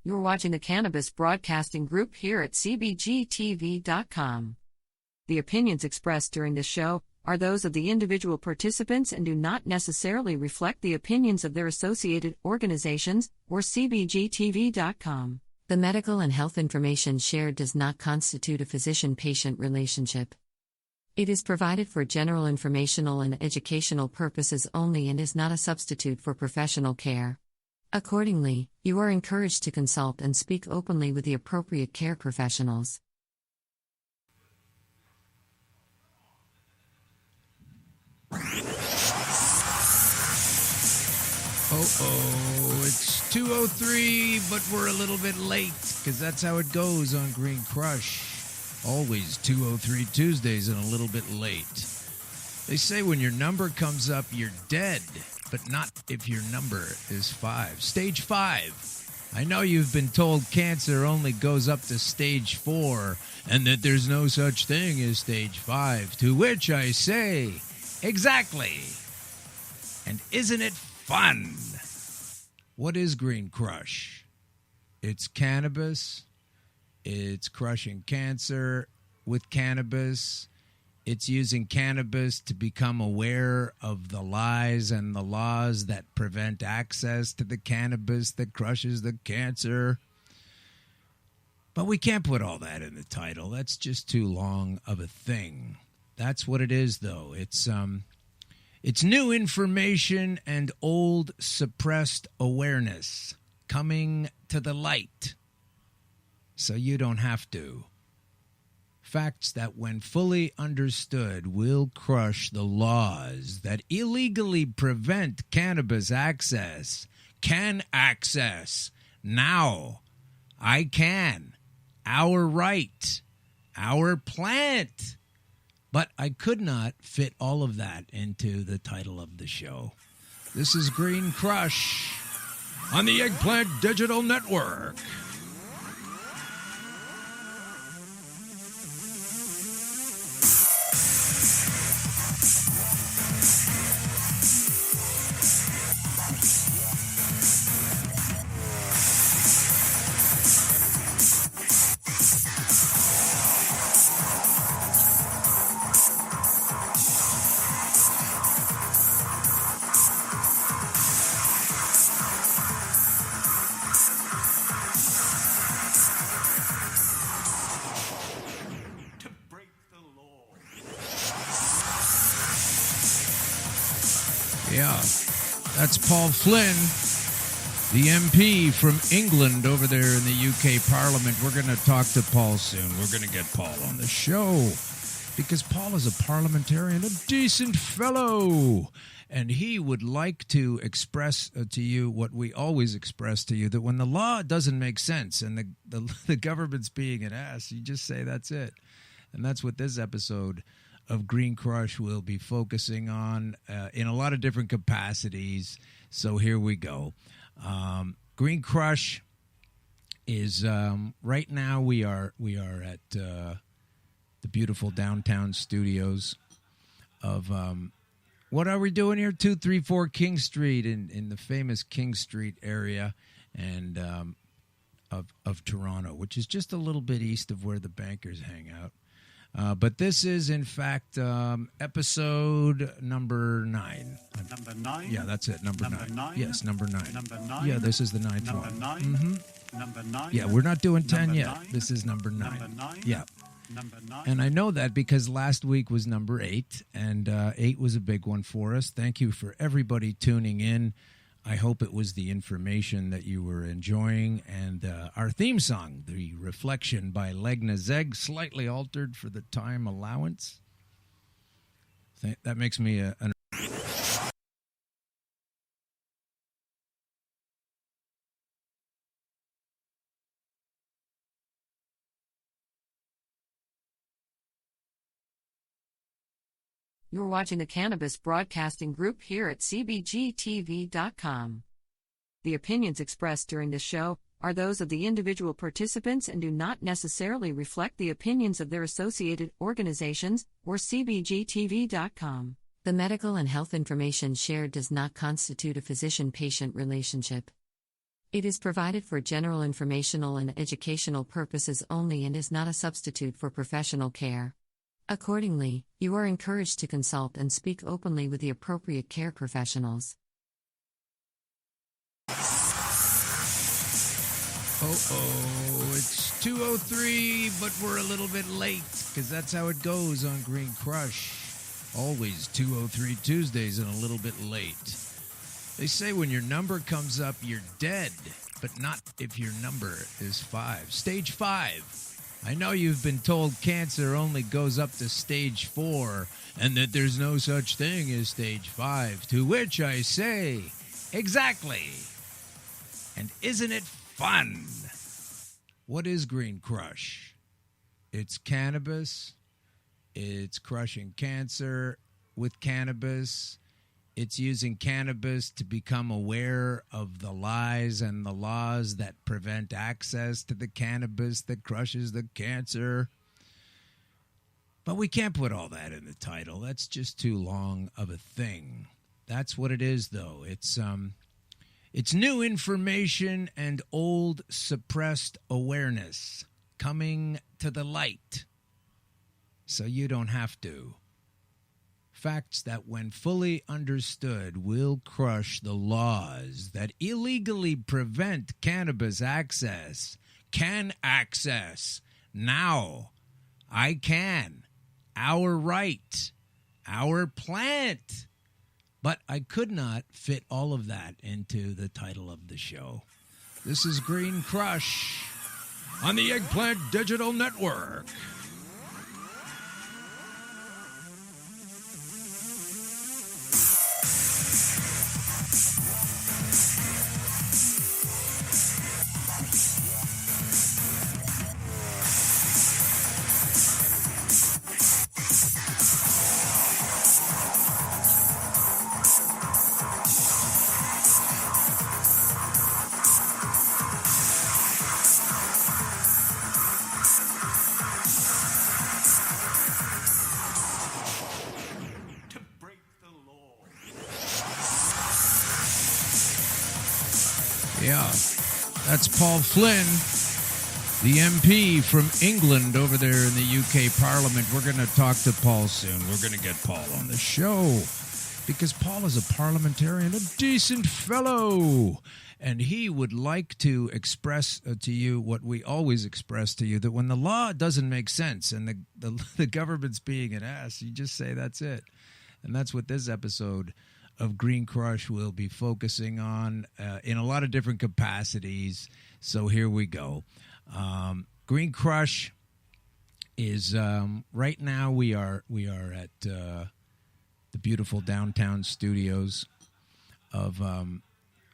You're watching the Cannabis Broadcasting Group here at cbgtv.com. The opinions expressed during this show are those of the individual participants and do not necessarily reflect the opinions of their associated organizations or cbgtv.com. The medical and health information shared does not constitute a physician-patient relationship. It is provided for general informational and educational purposes only and is not a substitute for professional care. Accordingly, you are encouraged to consult and speak openly with the appropriate care professionals. It's 2:03, but we're a little bit late, because that's how it goes on Green Crush. Always 2:03 Tuesdays and a little bit late. They say when your number comes up, you're dead, but not if your number is 5. Stage 5. I know you've been told cancer only goes up to stage 4, and that there's no such thing as stage 5, to which I say, exactly. And isn't it fun? What is Green Crush? It's cannabis. It's crushing cancer with cannabis. It's using cannabis to become aware of the lies and the laws that prevent access to the cannabis that crushes the cancer. But we can't put all that in the title. That's just too long of a thing. That's what it is, though. It's new information and old suppressed awareness coming to the light, so you don't have to. Facts that, when fully understood, will crush the laws that illegally prevent cannabis access. Can access. Now. I can. Our right. Our plant. But I could not fit all of that into the title of the show. This is Green Crush on the Eggplant Digital Network. Yeah, that's Paul Flynn, the MP from England over there in the UK Parliament. We're going to talk to Paul soon. We're going to get Paul on the show because Paul is a parliamentarian, a decent fellow. And he would like to express to you what we always express to you, that when the law doesn't make sense and the government's being an ass, you just say that's it. And that's what this episode of Green Crush will be focusing on in a lot of different capacities. So here we go. Green Crush is right now we are at the beautiful downtown studios of what are we doing here? 234 King Street in the famous King Street area and of Toronto, which is just a little bit east of where the bankers hang out. But this is, in fact, episode number 9. Number 9? Yeah, that's it, number 9. Yes, number 9. Number 9? Yeah, this is the 9th number one. 9? Mm-hmm. Number 9? Yeah, we're not doing 10 number yet. 9? This is number 9. Number 9? Yeah. Number 9? And I know that because last week was number 8, and 8 was a big one for us. Thank you for everybody tuning in. I hope it was the information that you were enjoying. And our theme song, The Reflection by Legna Zeg, slightly altered for the time allowance. That makes me an... You're watching the Cannabis Broadcasting Group here at cbgtv.com. The opinions expressed during this show are those of the individual participants and do not necessarily reflect the opinions of their associated organizations or cbgtv.com. The medical and health information shared does not constitute a physician-patient relationship. It is provided for general informational and educational purposes only and is not a substitute for professional care. Accordingly, you are encouraged to consult and speak openly with the appropriate care professionals. It's 2:03, but we're a little bit late, because that's how it goes on Green Crush. Always 2:03 Tuesdays and a little bit late. They say when your number comes up, you're dead, but not if your number is 5. Stage 5. I know you've been told cancer only goes up to stage 4, and that there's no such thing as stage 5, to which I say, exactly. And isn't it fun? What is Green Crush? It's cannabis. It's crushing cancer with cannabis. It's using cannabis to become aware of the lies and the laws that prevent access to the cannabis that crushes the cancer. But we can't put all that in the title. That's just too long of a thing. That's what it is, though. It's new information and old suppressed awareness coming to the light, so you don't have to. Facts that, when fully understood, will crush the laws that illegally prevent cannabis access. Can access. Now. I can. Our right. Our plant. But I could not fit all of that into the title of the show. This is Green Crush on the Eggplant Digital Network. Yeah, that's Paul Flynn, the MP from England over there in the UK Parliament. We're going to talk to Paul soon. We're going to get Paul on the show because Paul is a parliamentarian, a decent fellow. And he would like to express to you what we always express to you, that when the law doesn't make sense and the government's being an ass, you just say that's it. And that's what this episode of Green Crush will be focusing on in a lot of different capacities. So here we go. Green Crush is right now we are at the beautiful downtown studios of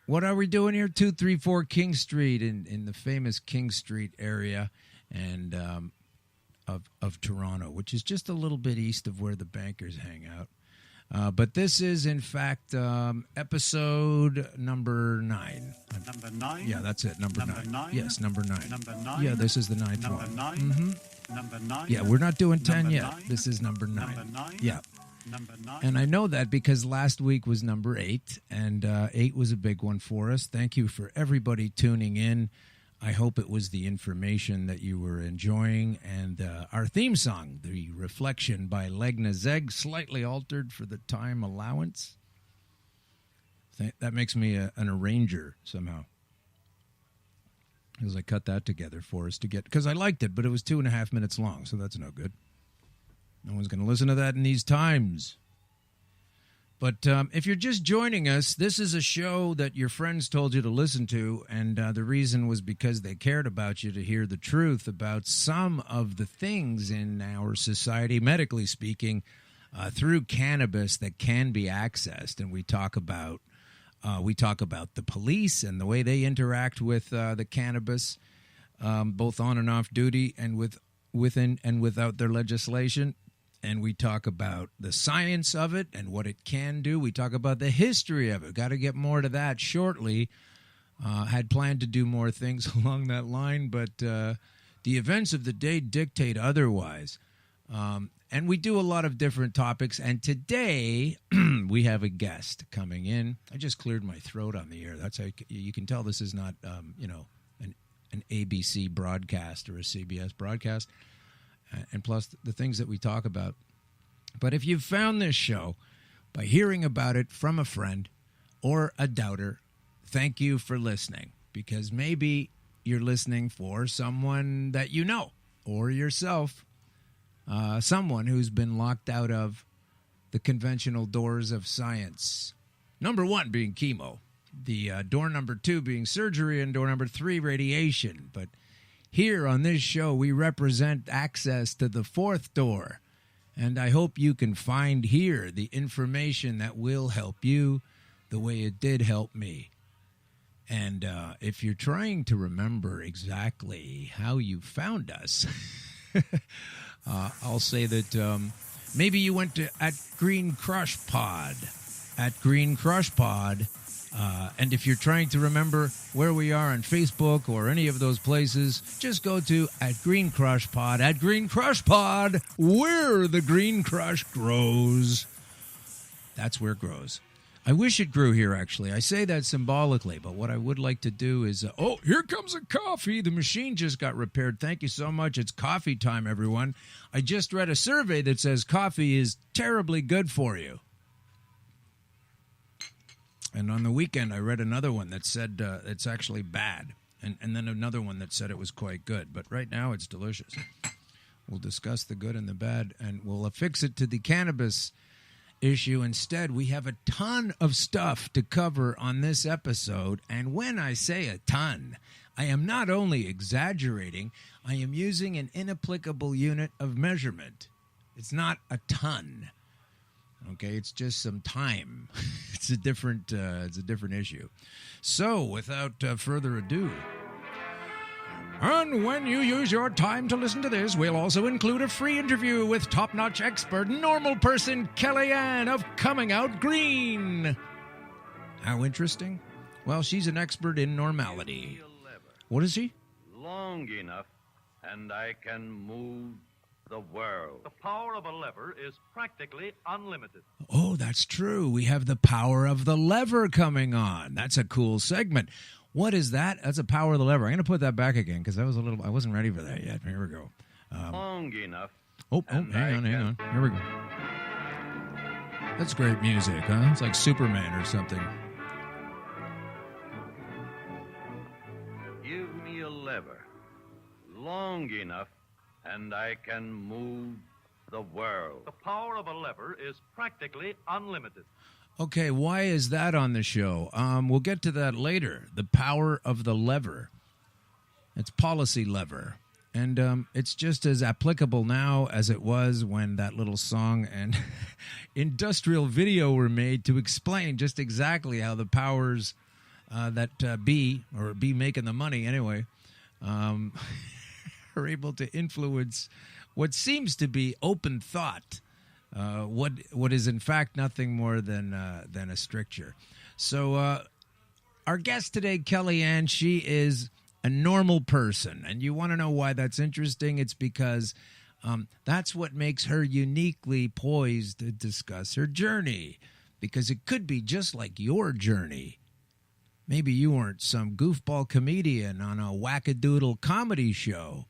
what are we doing here? 234 King Street in the famous King Street area and of Toronto, which is just a little bit east of where the bankers hang out. But this is, in fact, episode number 9. Number 9? Yeah, that's it, number 9. Yes, number 9. Number 9? Yeah, this is the 9th number one. 9? Mm-hmm. Number 9? Yeah, we're not doing 10 number yet. 9? This is number 9. Number 9? Yeah. Number 9? And I know that because last week was number 8, and 8 was a big one for us. Thank you for everybody tuning in. I hope it was the information that you were enjoying. And our theme song, The Reflection by Legna Zeg, slightly altered for the time allowance. That makes me an arranger somehow. Because I cut that together for us to get... Because I liked it, but it was 2.5 minutes long, so that's no good. No one's going to listen to that in these times. But if you're just joining us, this is a show that your friends told you to listen to, and the reason was because they cared about you to hear the truth about some of the things in our society, medically speaking, through cannabis that can be accessed. And we talk about the police and the way they interact with the cannabis, both on and off duty, and within and without their legislation. And we talk about the science of it and what it can do. We talk about the history of it. Got to get more to that shortly. Had planned to do more things along that line, but the events of the day dictate otherwise. And we do a lot of different topics. And today we have a guest coming in. I just cleared my throat on the air. That's how you can tell this is not, an ABC broadcast or a CBS broadcast. And plus the things that we talk about. But if you've found this show by hearing about it from a friend or a doubter, thank you for listening. Because maybe you're listening for someone that you know or yourself. Someone who's been locked out of the conventional doors of science. Number 1 being chemo. The door number 2 being surgery, and door number 3, radiation. But here on this show, we represent access to the 4th door. And I hope you can find here the information that will help you the way it did help me. And if you're trying to remember exactly how you found us... I'll say that maybe you went to at Green Crush Pod, and if you're trying to remember where we are on Facebook or any of those places, just go to at Green Crush Pod, where the Green Crush grows. That's where it grows. I wish it grew here, actually. I say that symbolically, but what I would like to do is... here comes a coffee. The machine just got repaired. Thank you so much. It's coffee time, everyone. I just read a survey that says coffee is terribly good for you. And on the weekend, I read another one that said it's actually bad. And then another one that said it was quite good. But right now, it's delicious. We'll discuss the good and the bad, and we'll affix it to the cannabis issue. Instead, we have a ton of stuff to cover on this episode, and when I say a ton, I am not only exaggerating, I am using an inapplicable unit of measurement. It's not a ton. Okay, it's just some time. It's a different issue. So, without further ado, and when you use your time to listen to this, we'll also include a free interview with top-notch expert, normal person Kellyanne of Coming Out Green. How interesting? Well, she's an expert in normality. What is she? Long enough, and I can move the world. The power of a lever is practically unlimited. Oh, that's true. We have the power of the lever coming on. That's a cool segment. What is that? That's a power of the lever. I'm going to put that back again because I wasn't ready for that yet. Here we go. Long enough. Hang on. Here we go. That's great music, huh? It's like Superman or something. Give me a lever long enough, and I can move the world. The power of a lever is practically unlimited. Okay, why is that on the show? We'll get to that later. The power of the lever. It's policy lever. And it's just as applicable now as it was when that little song and industrial video were made to explain just exactly how the powers that be making the money anyway, are able to influence what seems to be open thought. What is in fact nothing more than a stricture. So our guest today, Kellyanne, she is a normal person. And you want to know why that's interesting? It's because that's what makes her uniquely poised to discuss her journey. Because it could be just like your journey. Maybe you weren't some goofball comedian on a wackadoodle comedy show.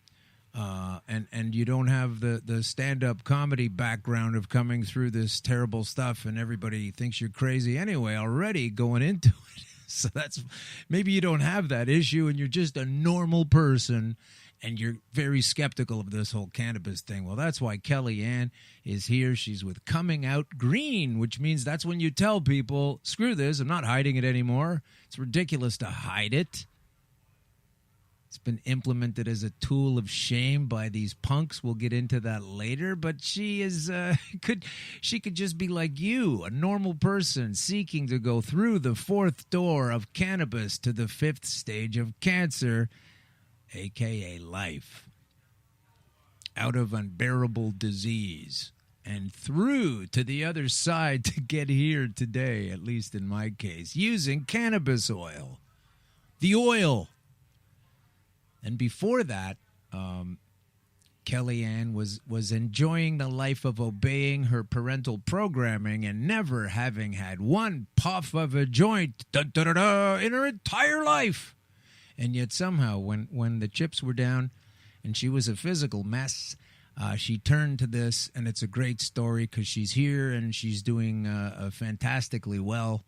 And you don't have the stand-up comedy background of coming through this terrible stuff and everybody thinks you're crazy anyway already going into it. So that's maybe you don't have that issue and you're just a normal person and you're very skeptical of this whole cannabis thing. Well, that's why Kellyanne is here. She's with Coming Out Green, which means that's when you tell people, screw this, I'm not hiding it anymore. It's ridiculous to hide it. It's been implemented as a tool of shame by these punks. We'll get into that later. But she is she could just be like you, a normal person seeking to go through the fourth door of cannabis to the fifth stage of cancer, a.k.a. life, out of unbearable disease and through to the other side to get here today, at least in my case, using cannabis oil. The oil. And before that, Kellyanne was enjoying the life of obeying her parental programming and never having had one puff of a joint in her entire life. And yet somehow, when the chips were down and she was a physical mess, she turned to this, and it's a great story because she's here and she's doing fantastically well.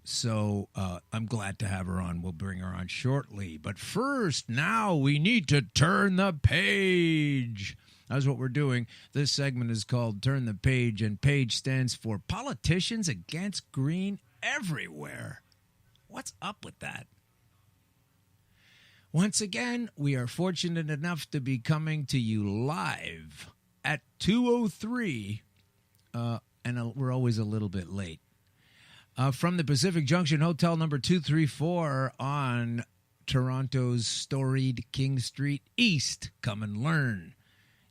So I'm glad to have her on. We'll bring her on shortly. But first, now we need to turn the page. That's what we're doing. This segment is called Turn the Page, and PAGE stands for Politicians Against Green Everywhere. What's up with that? Once again, we are fortunate enough to be coming to you live at 2:03, and we're always a little bit late. From the Pacific Junction Hotel number 234 on Toronto's storied King Street East. Come and learn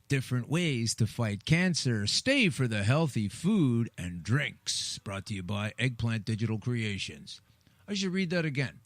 different ways to fight cancer. Stay for the healthy food and drinks. Brought to you by Eggplant Digital Creations. I should read that again.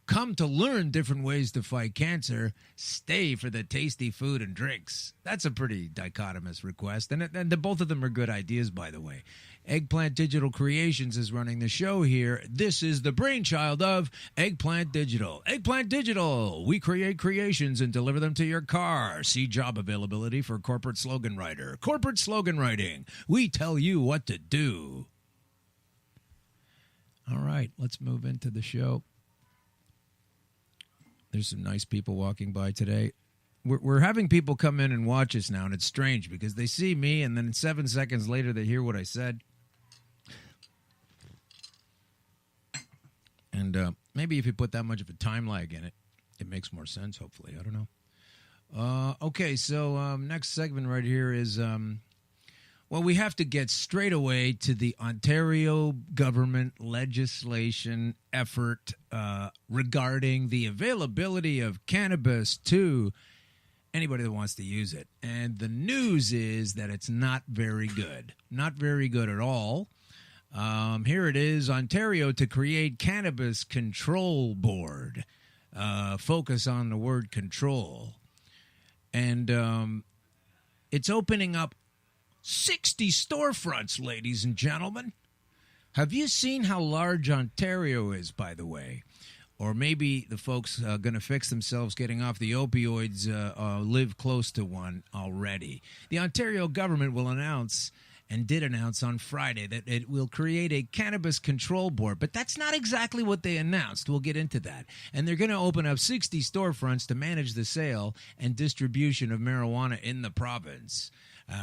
Come to learn different ways to fight cancer. Stay for the tasty food and drinks. That's a pretty dichotomous request, and both of them are good ideas, by the way. Eggplant Digital Creations is running the show here. This is the brainchild of Eggplant Digital. Eggplant Digital. We create creations and deliver them to your car. See job availability for corporate slogan writer. Corporate slogan writing. We tell you what to do. All right, let's move into the show. There's some nice people walking by today. We're having people come in and watch us now, and it's strange because they see me, and then 7 seconds later they hear what I said. And maybe if you put that much of a time lag in it, it makes more sense, hopefully. I don't know. Okay, so next segment right here is... well, we have to get straight away to the Ontario government legislation effort regarding the availability of cannabis to anybody that wants to use it. And the news is that it's not very good. Not very good at all. Here it is, Ontario to create Cannabis Control Board. Focus on the word control. And it's opening up 60 storefronts, ladies and gentlemen. Have you seen how large Ontario is, by the way? Or maybe the folks going to fix themselves getting off the opioids live close to one already. The Ontario government will announce, and did announce on Friday, that it will create a cannabis control board. But that's not exactly what they announced. We'll get into that. And they're going to open up 60 storefronts to manage the sale and distribution of marijuana in the province.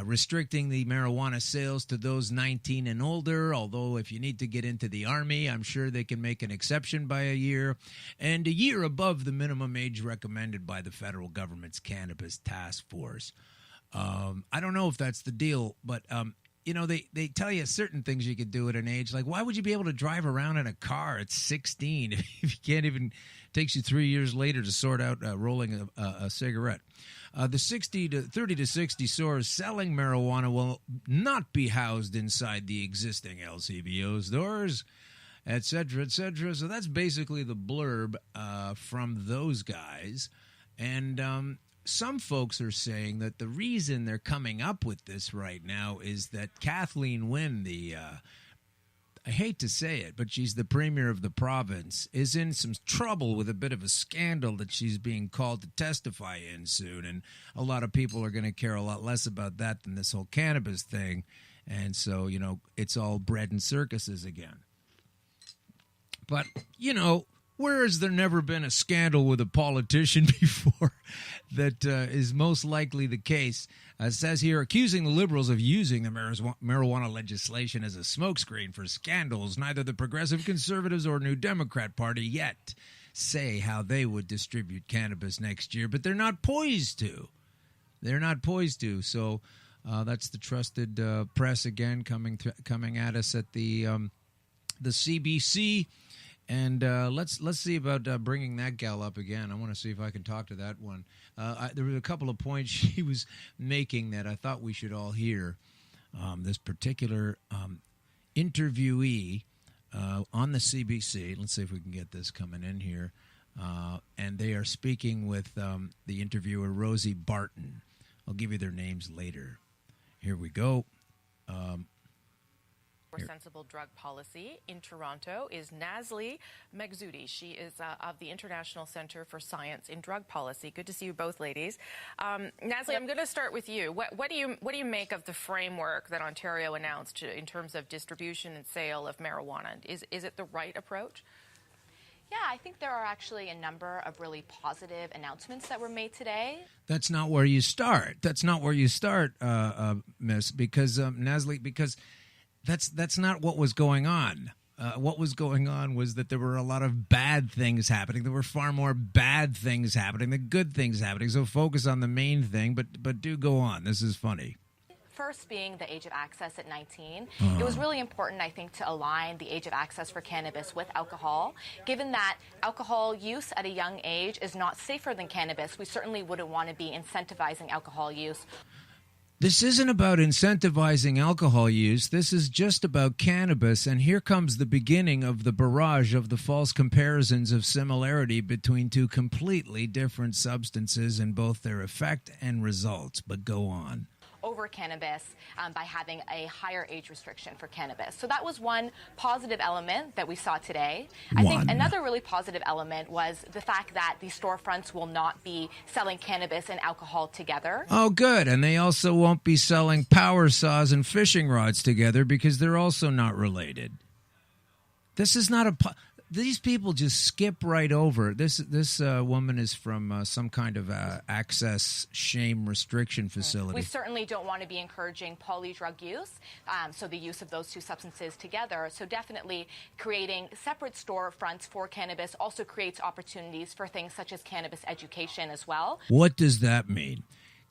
Restricting the marijuana sales to those 19 and older, although if you need to get into the Army, I'm sure they can make an exception by a year, and a year above the minimum age recommended by the federal government's Cannabis Task Force. I don't know if that's the deal, but you know, they tell you certain things you could do at an age. Like, why would you be able to drive around in a car at 16 if you can't even, takes you 3 years later to sort out rolling a cigarette? The 30 to 60 stores selling marijuana will not be housed inside the existing LCBO stores, et cetera, et cetera. So that's basically the blurb from those guys. And some folks are saying that the reason they're coming up with this right now is that Kathleen Wynne, I hate to say it, but she's the premier of the province, is in some trouble with a bit of a scandal that she's being called to testify in soon. And a lot of people are going to care a lot less about that than this whole cannabis thing. And so, you know, it's all bread and circuses again. But, you know, where has there never been a scandal with a politician before? That is most likely the case. It says here, accusing the Liberals of using the marijuana legislation as a smokescreen for scandals. Neither the Progressive Conservatives or New Democrat Party yet say how they would distribute cannabis next year, but they're not poised to. They're not poised to. So that's the trusted press again coming at us at the CBC. And let's see about bringing that gal up again. I want to see if I can talk to that one. There were a couple of points she was making that I thought we should all hear. This particular interviewee on the CBC. Let's see if we can get this coming in here. And they are speaking with the interviewer, Rosie Barton. I'll give you their names later. Here we go. For sensible drug policy in Toronto is Nazli Megzoudi. She is of the International Centre for Science in Drug Policy. Good to see you both, ladies. Nazli, I'm going to start with you. What do you make of the framework that Ontario announced in terms of distribution and sale of marijuana? Is it the right approach? Yeah, I think there are actually a number of really positive announcements that were made today. That's not where you start. That's not where you start, Miss, because Nazli, because that's not what was going on. What was going on was that there were a lot of bad things happening. There were far more bad things happening than good things happening. So focus on the main thing, but do go on. This is funny. First being the age of access at 19. It was really important, I think, to align the age of access for cannabis with alcohol. Given that alcohol use at a young age is not safer than cannabis, we certainly wouldn't want to be incentivizing alcohol use. This isn't about incentivizing alcohol use. This is just about cannabis. And here comes the beginning of the barrage of the false comparisons of similarity between two completely different substances in both their effect and results. But go on. Over cannabis by having a higher age restriction for cannabis. So that was one positive element that we saw today. I think another really positive element was the fact that the storefronts will not be selling cannabis and alcohol together. Oh, good. And they also won't be selling power saws and fishing rods together because they're also not related. This is not these people just skip right over. This woman is from some kind of access shame restriction facility. We certainly don't want to be encouraging polydrug use, so the use of those two substances together. So definitely creating separate storefronts for cannabis also creates opportunities for things such as cannabis education as well. What does that mean?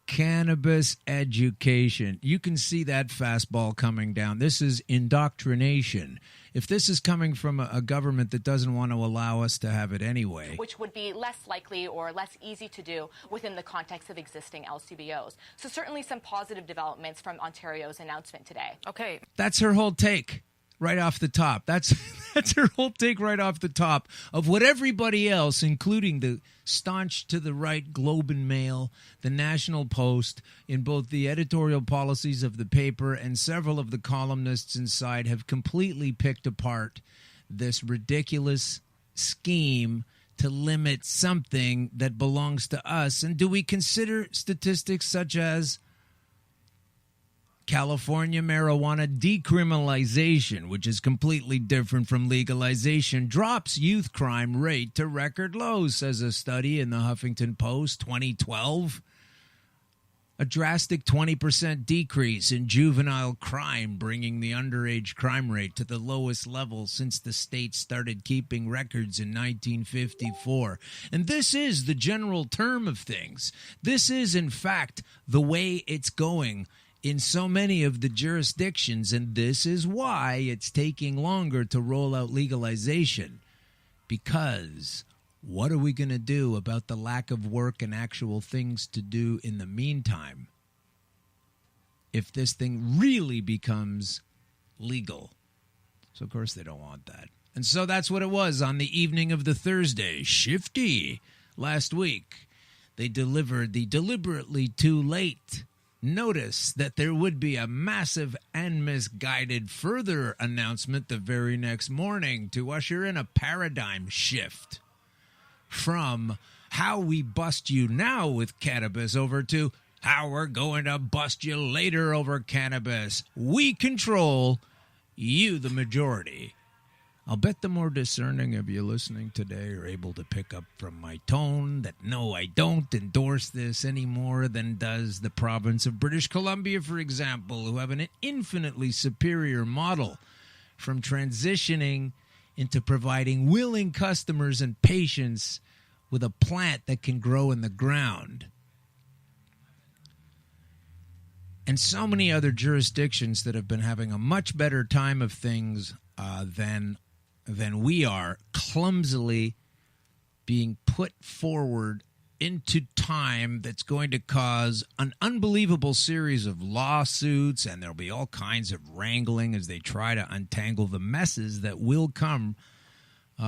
Cannabis education. You can see that fastball coming down. This is indoctrination. If this is coming from a government that doesn't want to allow us to have it anyway. Which would be less likely or less easy to do within the context of existing LCBOs. So certainly some positive developments from Ontario's announcement today. Okay. That's her whole take. Right off the top. That's her whole take right off the top of what everybody else, including the staunch to the right Globe and Mail, the National Post, in both the editorial policies of the paper and several of the columnists inside have completely picked apart this ridiculous scheme to limit something that belongs to us. And do we consider statistics such as California marijuana decriminalization, which is completely different from legalization, drops youth crime rate to record lows, says a study in the Huffington Post 2012. A drastic 20% decrease in juvenile crime, bringing the underage crime rate to the lowest level since the state started keeping records in 1954. And this is the general term of things. This is, in fact, the way it's going in so many of the jurisdictions, and this is why it's taking longer to roll out legalization. Because what are we going to do about the lack of work and actual things to do in the meantime if this thing really becomes legal? So, of course, they don't want that. And so that's what it was on the evening of the Thursday, Shifty, last week. They delivered the deliberately too late notice that there would be a massive and misguided further announcement the very next morning to usher in a paradigm shift from how we bust you now with cannabis over to how we're going to bust you later over cannabis. We control, you the majority. I'll bet the more discerning of you listening today are able to pick up from my tone that no, I don't endorse this any more than does the province of British Columbia, for example, who have an infinitely superior model from transitioning into providing willing customers and patients with a plant that can grow in the ground. And so many other jurisdictions that have been having a much better time of things than we are, clumsily being put forward into time that's going to cause an unbelievable series of lawsuits, and there'll be all kinds of wrangling as they try to untangle the messes that will come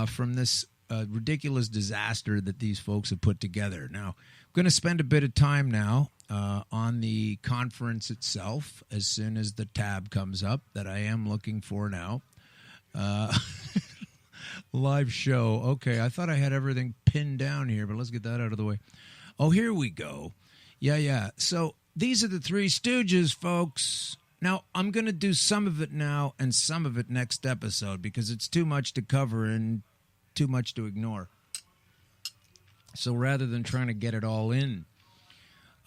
from this ridiculous disaster that these folks have put together. Now, I'm going to spend a bit of time now on the conference itself as soon as the tab comes up that I am looking for now. Live show. Okay, I thought I had everything pinned down here, but let's get that out of the way. Oh, here we go. Yeah. So these are the Three Stooges, folks. Now, I'm going to do some of it now and some of it next episode because it's too much to cover and too much to ignore. So rather than trying to get it all in,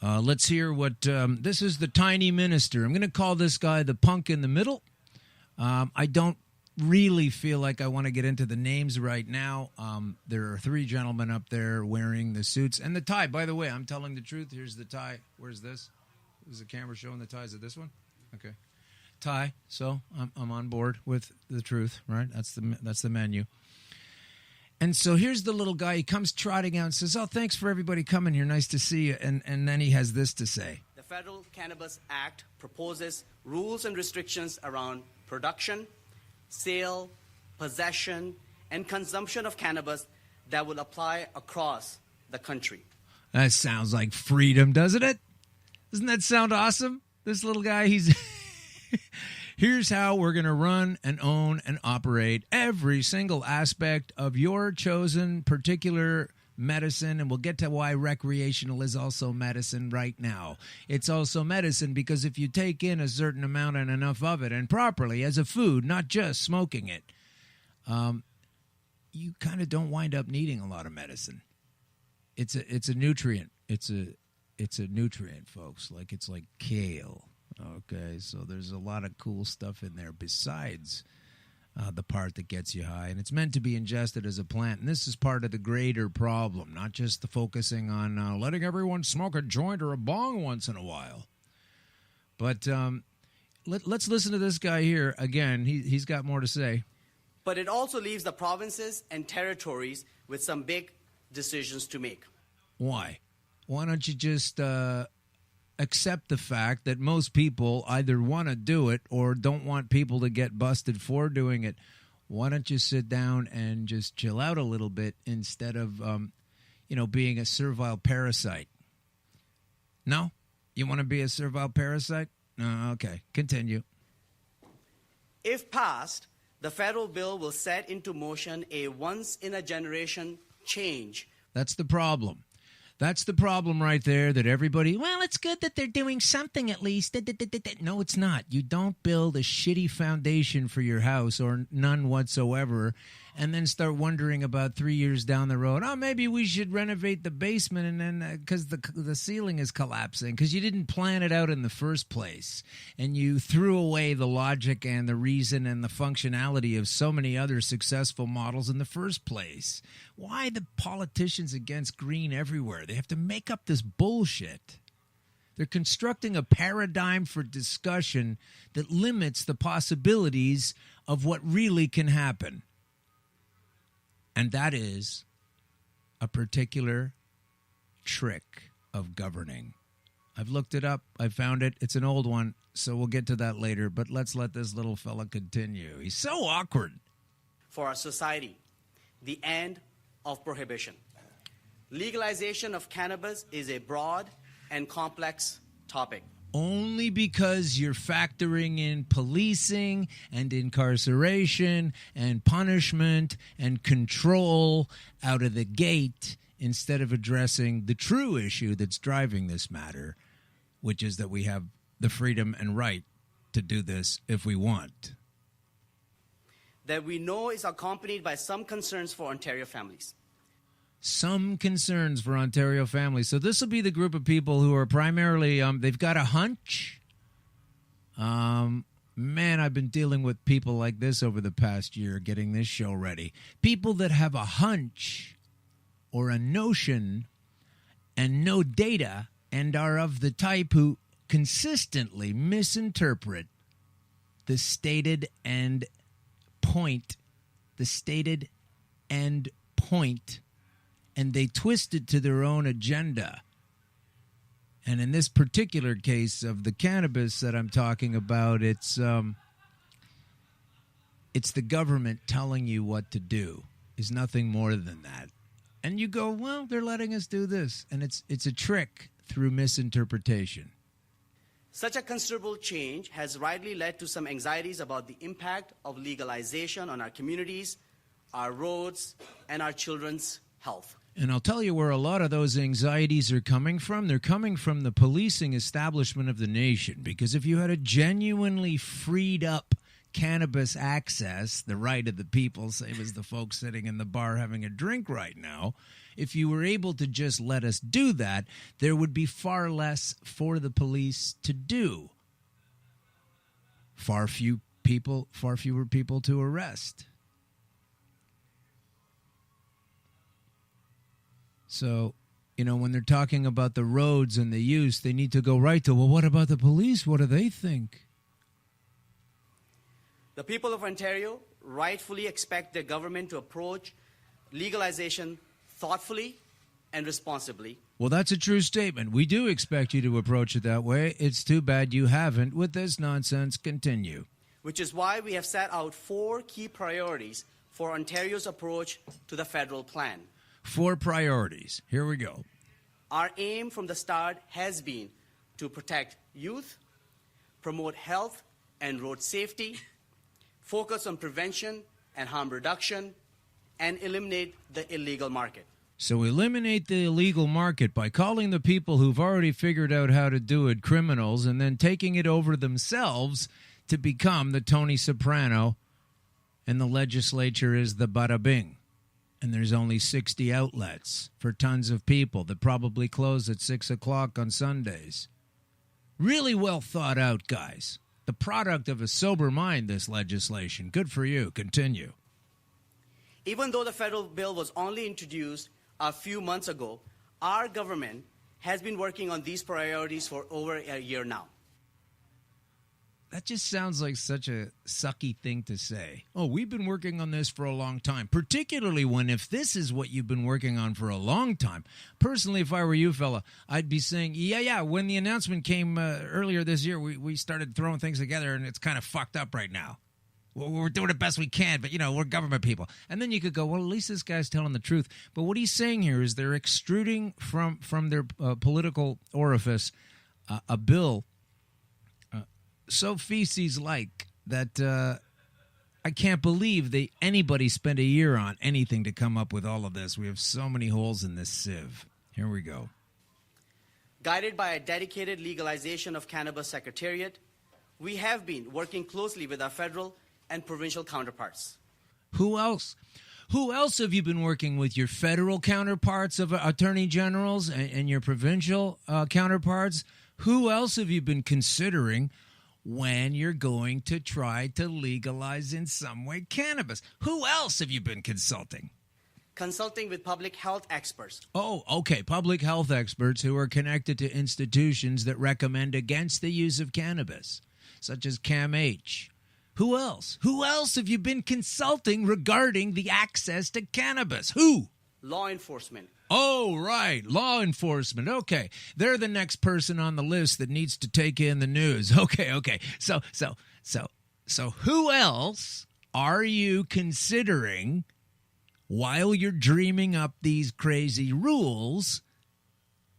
let's hear what... this is the Tiny Minister. I'm going to call this guy the punk in the middle. I don't really feel like I want to get into the names right now. There are three gentlemen up there wearing the suits and the tie. By the way, I'm telling the truth. Here's the tie. Where's this? Is the camera showing the tie? Is it this one? Okay. Tie. So I'm on board with the truth, right? That's the menu. And so here's the little guy. He comes trotting out and says, "Oh, thanks for everybody coming here. Nice to see you." And then he has this to say. The Federal Cannabis Act proposes rules and restrictions around production, sale, possession, and consumption of cannabis that will apply across the country. That sounds like freedom, doesn't it? Doesn't that sound awesome? This little guy, he's... Here's how we're going to run and own and operate every single aspect of your chosen particular medicine, and we'll get to why recreational is also medicine right now. It's also medicine because if you take in a certain amount and enough of it, and properly as a food, not just smoking it, you kind of don't wind up needing a lot of medicine. It's a nutrient. It's a nutrient, folks. It's like kale. Okay, so there's a lot of cool stuff in there besides the part that gets you high. And it's meant to be ingested as a plant. And this is part of the greater problem, not just the focusing on letting everyone smoke a joint or a bong once in a while. But let's listen to this guy here. Again, he's got more to say. But it also leaves the provinces and territories with some big decisions to make. Why? Why don't you just... accept the fact that most people either want to do it or don't want people to get busted for doing it. Why don't you sit down and just chill out a little bit instead of, being a servile parasite? No? You want to be a servile parasite? No, okay. Continue. If passed, the federal bill will set into motion a once-in-a-generation change. That's the problem. That's the problem right there that everybody, well, it's good that they're doing something at least. No, it's not. You don't build a shitty foundation for your house or none whatsoever and then start wondering about 3 years down the road, oh, maybe we should renovate the basement and then because the ceiling is collapsing because you didn't plan it out in the first place and you threw away the logic and the reason and the functionality of so many other successful models in the first place. Why the politicians against green everywhere? They have to make up this bullshit. They're constructing a paradigm for discussion that limits the possibilities of what really can happen. And that is a particular trick of governing. I've looked it up. I found it. It's an old one, so we'll get to that later. But let's let this little fella continue. He's so awkward. For our society, the end of prohibition. Legalization of cannabis is a broad and complex topic. Only because you're factoring in policing and incarceration and punishment and control out of the gate instead of addressing the true issue that's driving this matter, which is that we have the freedom and right to do this if we want. That we know is accompanied by some concerns for Ontario families. Some concerns for Ontario families. So this will be the group of people who are primarily, they've got a hunch. Man, I've been dealing with people like this over the past year getting this show ready. People that have a hunch or a notion and no data and are of the type who consistently misinterpret the stated end point. The stated end point. And they twist it to their own agenda. And in this particular case of the cannabis that I'm talking about, it's the government telling you what to do. It's nothing more than that. And you go, well, they're letting us do this. And it's a trick through misinterpretation. Such a considerable change has rightly led to some anxieties about the impact of legalization on our communities, our roads, and our children's health. And I'll tell you where a lot of those anxieties are coming from. They're coming from the policing establishment of the nation. Because if you had a genuinely freed up cannabis access, the right of the people, same as the folks sitting in the bar having a drink right now, if you were able to just let us do that, there would be far less for the police to do. Far fewer people to arrest. So, when they're talking about the roads and the use, they need to go right to, well, what about the police? What do they think? The people of Ontario rightfully expect their government to approach legalization thoughtfully and responsibly. Well, that's a true statement. We do expect you to approach it that way. It's too bad you haven't. With this nonsense, continue. Which is why we have set out 4 key priorities for Ontario's approach to the federal plan. 4 priorities. Here we go. Our aim from the start has been to protect youth, promote health and road safety, focus on prevention and harm reduction, and eliminate the illegal market. So eliminate the illegal market by calling the people who've already figured out how to do it criminals and then taking it over themselves to become the Tony Soprano, and the legislature is the bada bing. And there's only 60 outlets for tons of people that probably close at 6 o'clock on Sundays. Really well thought out, guys. The product of a sober mind, this legislation. Good for you. Continue. Even though the federal bill was only introduced a few months ago, our government has been working on these priorities for over a year now. That just sounds like such a sucky thing to say. Oh, we've been working on this for a long time, particularly when if this is what you've been working on for a long time. Personally, if I were you, fella, I'd be saying, yeah, when the announcement came earlier this year, we started throwing things together, and it's kind of fucked up right now. We're doing the best we can, but, we're government people. And then you could go, well, at least this guy's telling the truth. But what he's saying here is they're extruding from their political orifice a bill so feces-like that I can't believe anybody spent a year on anything to come up with all of this. We have so many holes in this sieve. Here we go. Guided by a dedicated legalization of cannabis secretariat, we have been working closely with our federal and provincial counterparts. Who else? Who else have you been working with? Your federal counterparts of attorney generals and your provincial counterparts? Who else have you been considering when you're going to try to legalize in some way cannabis? Who else have you been consulting? Consulting with public health experts. Oh, okay. Public health experts who are connected to institutions that recommend against the use of cannabis, such as CAMH. Who else? Who else have you been consulting regarding the access to cannabis? Who? Law enforcement. Oh, right. Law enforcement. Okay. They're the next person on the list that needs to take in the news. Okay. So who else are you considering while you're dreaming up these crazy rules?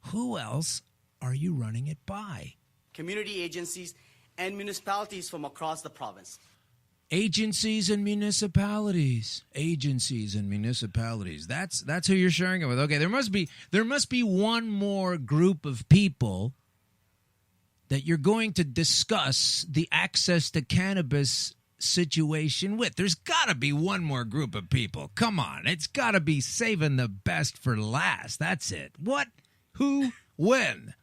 Who else are you running it by? Community agencies and municipalities from across the province. Agencies and municipalities. That's who you're sharing it with. Okay, there must be one more group of people that you're going to discuss the access to cannabis situation with. There's got to be one more group of people. Come on, it's got to be saving the best for last. That's it. What? Who? When?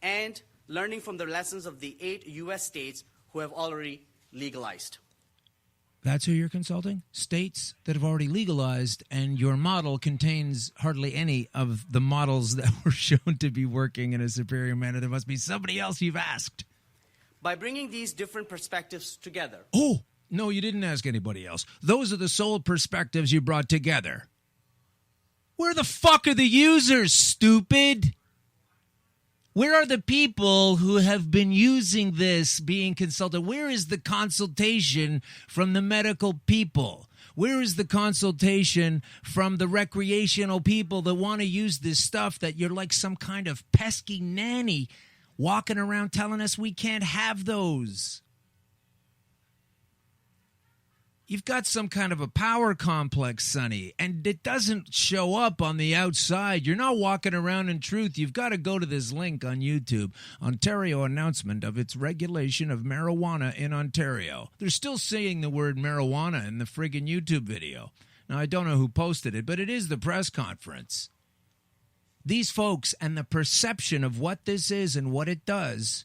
And learning from the lessons of the 8 U.S. states who have already legalized. That's who you're consulting? States that have already legalized, and your model contains hardly any of the models that were shown to be working in a superior manner. There must be somebody else you've asked. By bringing these different perspectives together. Oh, no, you didn't ask anybody else. Those are the sole perspectives you brought together. Where the fuck are the users, stupid? Where are the people who have been using this being consulted? Where is the consultation from the medical people? Where is the consultation from the recreational people that want to use this stuff that you're like some kind of pesky nanny walking around telling us we can't have those? You've got some kind of a power complex, Sonny, and it doesn't show up on the outside. You're not walking around in truth. You've got to go to this link on YouTube. Ontario announcement of its regulation of marijuana in Ontario. They're still saying the word marijuana in the friggin' YouTube video. Now, I don't know who posted it, but it is the press conference. These folks and the perception of what this is and what it does,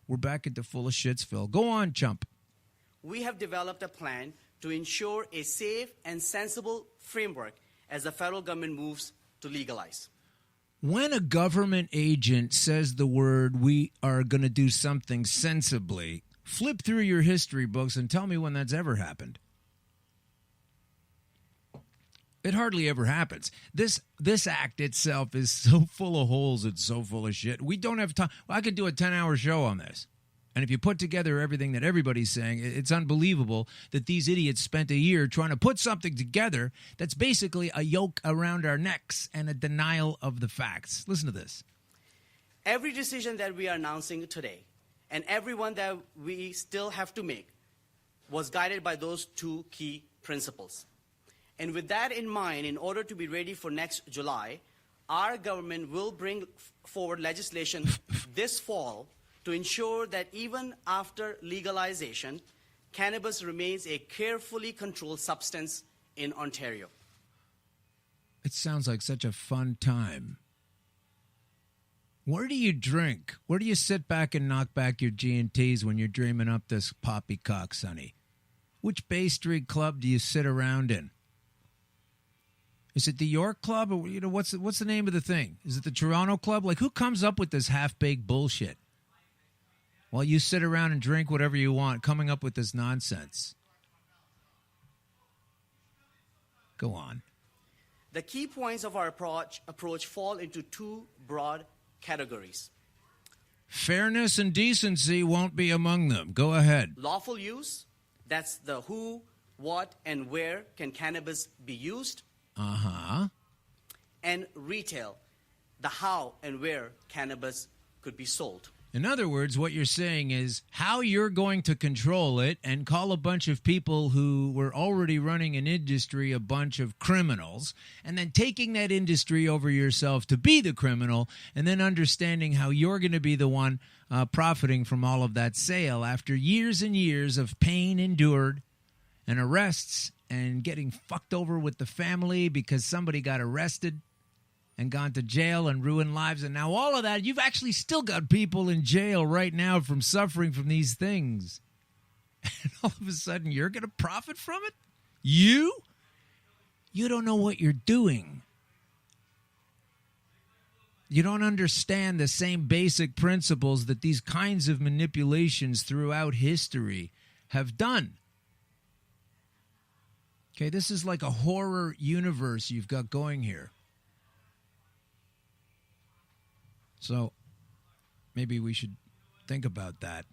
we're back into full of shitsville. Go on, chump. We have developed a plan to ensure a safe and sensible framework as the federal government moves to legalize. When a government agent says the word, we are going to do something sensibly, flip through your history books and tell me when that's ever happened. It hardly ever happens. This act itself is so full of holes. It's so full of shit. We don't have time. Well, I could do a 10-hour show on this. And if you put together everything that everybody's saying, it's unbelievable that these idiots spent a year trying to put something together that's basically a yoke around our necks and a denial of the facts. Listen to this. Every decision that we are announcing today, and every one that we still have to make, was guided by those two key principles. And with that in mind, in order to be ready for next July, our government will bring forward legislation this fall to ensure that even after legalization, cannabis remains a carefully controlled substance in Ontario. It sounds like such a fun time. Where do you drink? Where do you sit back and knock back your G&Ts when you're dreaming up this poppycock, Sonny? Which Bay Street club do you sit around in? Is it the York Club? Or what's the name of the thing? Is it the Toronto Club? Like, who comes up with this half-baked bullshit? While you sit around and drink whatever you want, coming up with this nonsense. Go on. The key points of our approach fall into two broad categories. Fairness and decency won't be among them. Go ahead. Lawful use, that's the who, what, and where can cannabis be used. Uh-huh. And retail, the how and where cannabis could be sold. In other words, what you're saying is how you're going to control it and call a bunch of people who were already running an industry a bunch of criminals, and then taking that industry over yourself to be the criminal, and then understanding how you're going to be the one profiting from all of that sale after years and years of pain endured and arrests and getting fucked over with the family because somebody got arrested and gone to jail and ruined lives. And now all of that, you've actually still got people in jail right now from suffering from these things. And all of a sudden, you're going to profit from it? You? You don't know what you're doing. You don't understand the same basic principles that these kinds of manipulations throughout history have done. Okay, this is like a horror universe you've got going here. So maybe we should think about that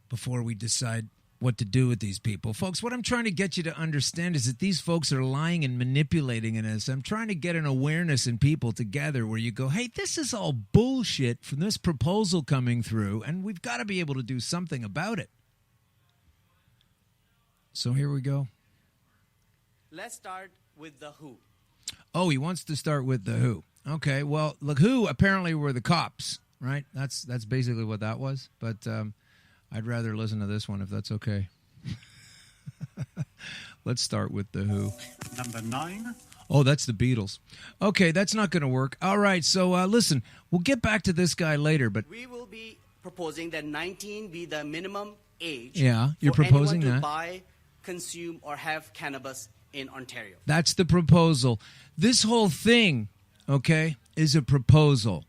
before we decide what to do with these people. Folks, what I'm trying to get you to understand is that these folks are lying and manipulating in us. I'm trying to get an awareness in people together where you go, hey, this is all bullshit from this proposal coming through, and we've got to be able to do something about it. So here we go. Let's start with the who. Oh, he wants to start with the who. Okay, well, the who apparently were the cops, right? That's basically what that was. But I'd rather listen to this one if that's okay. Let's start with the who. Number 9. Oh, that's the Beatles. Okay, that's not going to work. All right, so listen, we'll get back to this guy later, but We will be proposing that 19 be the minimum age Yeah, you're for proposing anyone to that. buy, consume, or have cannabis in Ontario. that's the proposal. This whole thing, okay, is a proposal.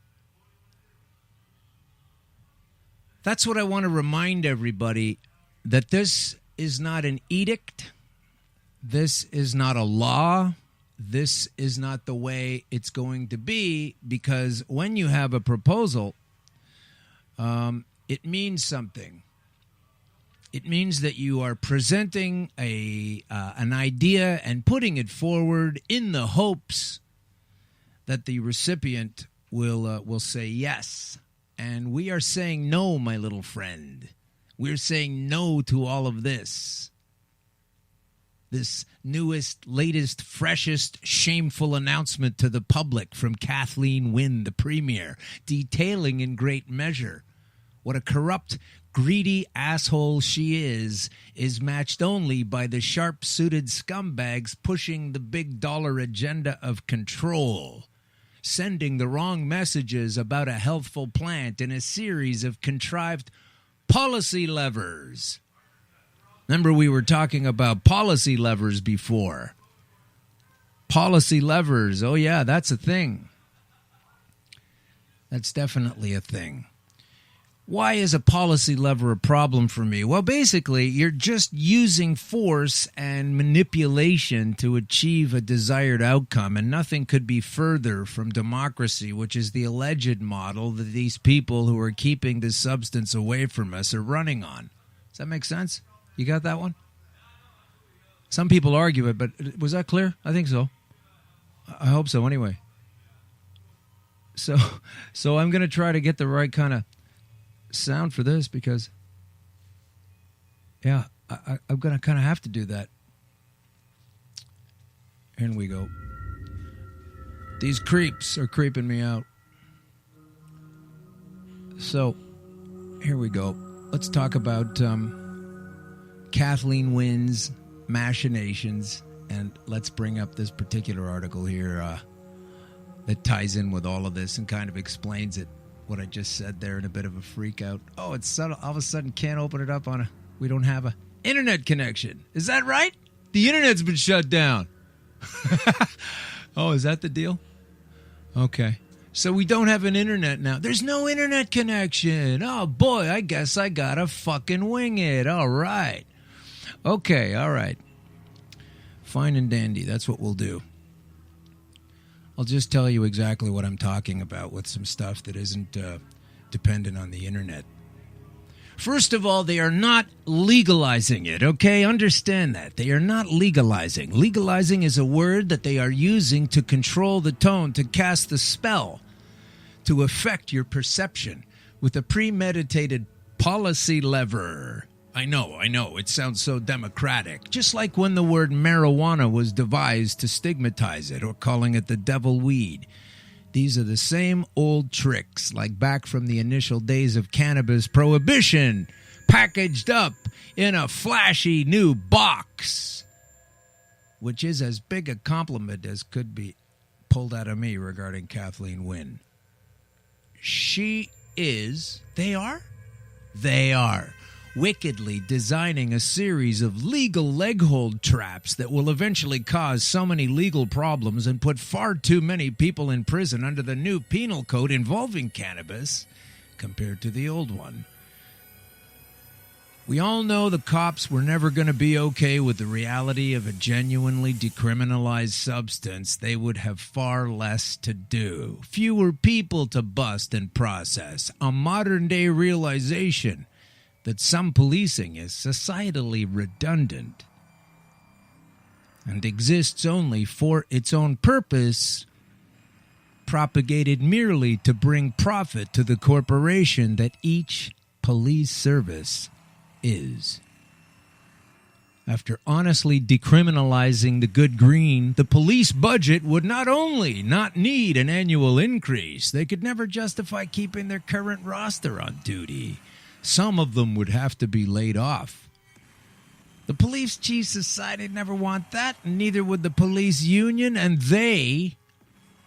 That's what I want to remind everybody, that this is not an edict. This is not a law. This is not the way it's going to be, because when you have a proposal, it means something. It means that you are presenting an idea and putting it forward in the hopes that the recipient will say yes. And we are saying no, my little friend. We're saying no to all of this. This newest, latest, freshest, shameful announcement to the public from Kathleen Wynne, the Premier, detailing in great measure what a corrupt, greedy asshole she is matched only by the sharp-suited scumbags pushing the big dollar agenda of control, sending the wrong messages about a healthful plant in a series of contrived policy levers. Remember, we were talking about policy levers before. Policy levers, oh yeah, that's a thing. That's definitely a thing. Why is a policy lever a problem for me? Well, basically, you're just using force and manipulation to achieve a desired outcome, and nothing could be further from democracy, which is the alleged model that these people who are keeping this substance away from us are running on. Does that make sense? You got that one? Some people argue it, but was that clear? I think so. I hope so anyway. So I'm going to try to get the right kind of sound for this because, yeah, I'm going to kind of have to do that. Here we go. These creeps are creeping me out. So, here we go. Let's talk about Kathleen Wynne's machinations, and let's bring up this particular article here that ties in with all of this and kind of explains it, what I just said there in a bit of a freak out. Oh, it's subtle. All of a sudden can't open it up we don't have a internet connection. Is that right? The internet's been shut down. Oh, is that the deal? Okay. So we don't have an internet now. There's no internet connection. Oh, boy, I guess I gotta fucking wing it. All right. Okay, all right. Fine and dandy. That's what we'll do. I'll just tell you exactly what I'm talking about with some stuff that isn't dependent on the internet. First of all, they are not legalizing it, okay? Understand that. They are not legalizing. Legalizing is a word that they are using to control the tone, to cast the spell, to affect your perception with a premeditated policy lever. I know. It sounds so democratic. Just like when the word marijuana was devised to stigmatize it or calling it the devil weed. These are the same old tricks, like back from the initial days of cannabis prohibition, packaged up in a flashy new box, which is as big a compliment as could be pulled out of me regarding Kathleen Wynne. They are wickedly designing a series of legal leg-hold traps that will eventually cause so many legal problems and put far too many people in prison under the new penal code involving cannabis compared to the old one. We all know the cops were never going to be okay with the reality of a genuinely decriminalized substance. They would have far less to do, fewer people to bust and process, a modern-day realization that some policing is societally redundant and exists only for its own purpose, propagated merely to bring profit to the corporation that each police service is. After honestly decriminalizing the good green, the police budget would not only not need an annual increase, they could never justify keeping their current roster on duty. Some of them would have to be laid off. The Police Chiefs Society never want that, and neither would the police union, and they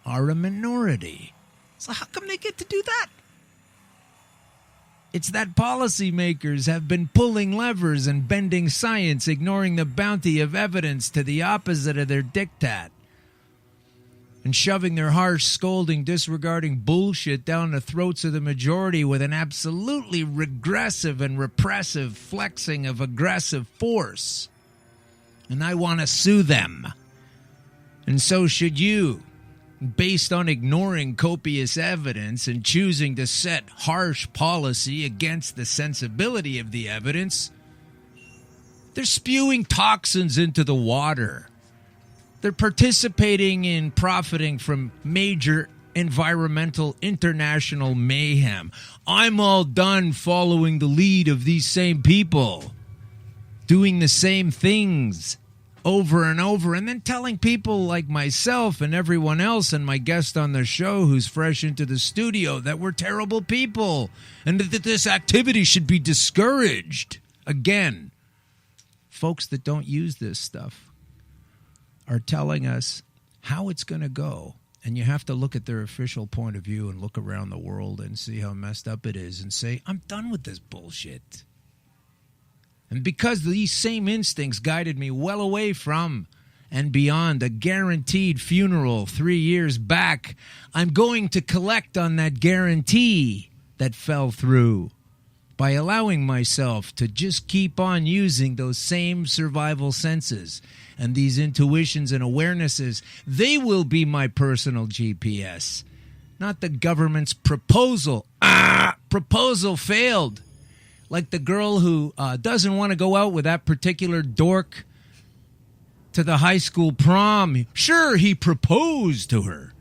are a minority. So how come they get to do that? It's that policymakers have been pulling levers and bending science, ignoring the bounty of evidence to the opposite of their diktat, and shoving their harsh, scolding, disregarding bullshit down the throats of the majority with an absolutely regressive and repressive flexing of aggressive force. And I want to sue them. And so should you, based on ignoring copious evidence and choosing to set harsh policy against the sensibility of the evidence. They're spewing toxins into the water. They're participating in profiting from major environmental international mayhem. I'm all done following the lead of these same people, doing the same things over and over, and then telling people like myself and everyone else and my guest on the show who's fresh into the studio that we're terrible people and that this activity should be discouraged. Again, folks that don't use this stuff are telling us how it's going to go. And you have to look at their official point of view and look around the world and see how messed up it is and say, I'm done with this bullshit. And because these same instincts guided me well away from and beyond a guaranteed funeral 3 years back, I'm going to collect on that guarantee that fell through by allowing myself to just keep on using those same survival senses. And these intuitions and awarenesses, they will be my personal GPS, not the government's proposal. Proposal failed. Like the girl who doesn't want to go out with that particular dork to the high school prom. Sure, he proposed to her.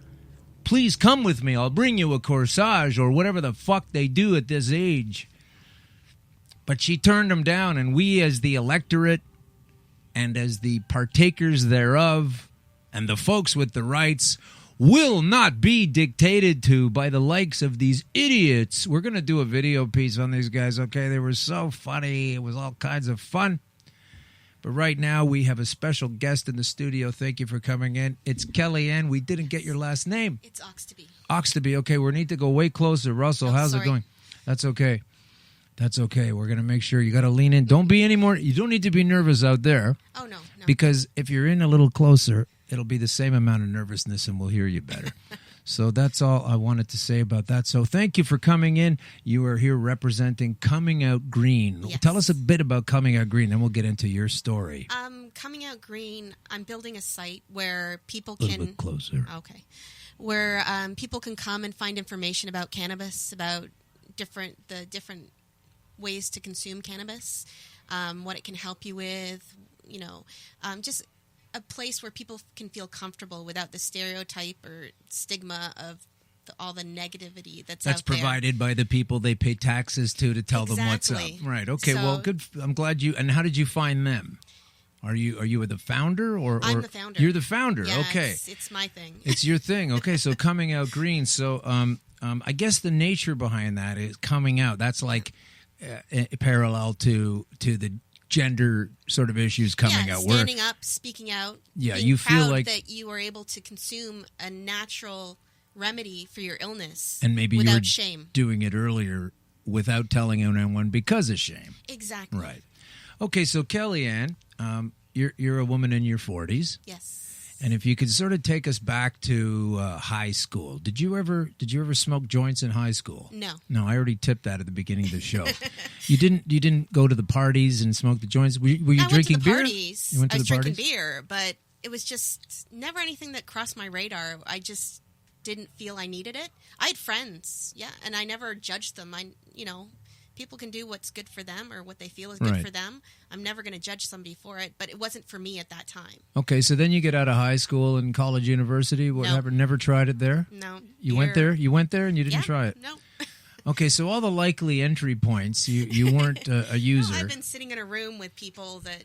Please come with me. I'll bring you a corsage or whatever the fuck they do at this age. But she turned him down, and we as the electorate and as the partakers thereof and the folks with the rights will not be dictated to by the likes of these idiots. We're going to do a video piece on these guys, okay? They were so funny. It was all kinds of fun. But right now we have a special guest in the studio. Thank you for coming in. It's Kellyanne. We didn't get your last name. It's Oxtoby. Oxtoby. Okay, we need to go way closer. Russell, how's it going? That's okay. That's okay. We're going to make sure you got to lean in. Don't be any more. You don't need to be nervous out there. Oh, no. Because if you're in a little closer, it'll be the same amount of nervousness and we'll hear you better. So that's all I wanted to say about that. So thank you for coming in. You are here representing Coming Out Green. Yes. Tell us a bit about Coming Out Green, then we'll get into your story. Coming Out Green, I'm building a site where people A little bit closer. Okay. Where people can come and find information about cannabis, about the different ways to consume cannabis, what it can help you with, just a place where people can feel comfortable without the stereotype or stigma of all the negativity that's out there. Provided by the people they pay taxes to tell them what's up. Right. Okay. Well, good. I'm glad you. And how did you find them? Are you the founder or I'm the founder. You're the founder. Yeah, okay. It's my thing. It's your thing. Okay. So Coming Out Green. So I guess the nature behind that is coming out. That's like parallel to the gender sort of issues coming out. Standing up, speaking out. Yeah, being you feel proud like that you were able to consume a natural remedy for your illness, and maybe without you were shame. Doing it earlier without telling anyone because of shame. Exactly. Right. Okay, so Kellyanne, you're a woman in your 40s. Yes. And if you could sort of take us back to high school, did you ever smoke joints in high school? No. No, I already tipped that at the beginning of the show. You didn't go to the parties and smoke the joints. Were you drinking beer? Parties. You went to I was the parties? drinking beer, but it was just never anything that crossed my radar. I just didn't feel I needed it. I had friends, and I never judged them. People can do what's good for them or what they feel is good for them. I'm never going to judge somebody for it, but it wasn't for me at that time. Okay, so then you get out of high school and college, university, whatever. No. Never tried it there? No. You went there? You went there and you didn't try it? No. Okay, so all the likely entry points, you weren't a user. No, I've been sitting in a room with people that,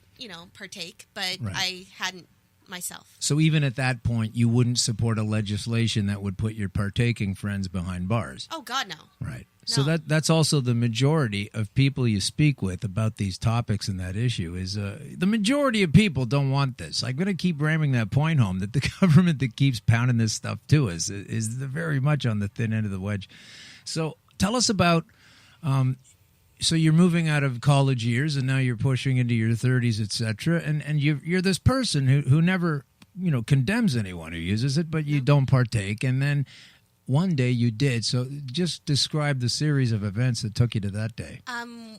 partake, but I hadn't myself. So even at that point, you wouldn't support a legislation that would put your partaking friends behind bars? Oh, God, no. Right. No. So that's also the majority of people you speak with about these topics and that issue is the majority of people don't want this. I'm going to keep ramming that point home that the government that keeps pounding this stuff to us is very much on the thin end of the wedge. So tell us about, so you're moving out of college years and now you're pushing into your 30s, et cetera, and you're this person who never, condemns anyone who uses it, but you don't partake, and then one day you did. So just describe the series of events that took you to that day.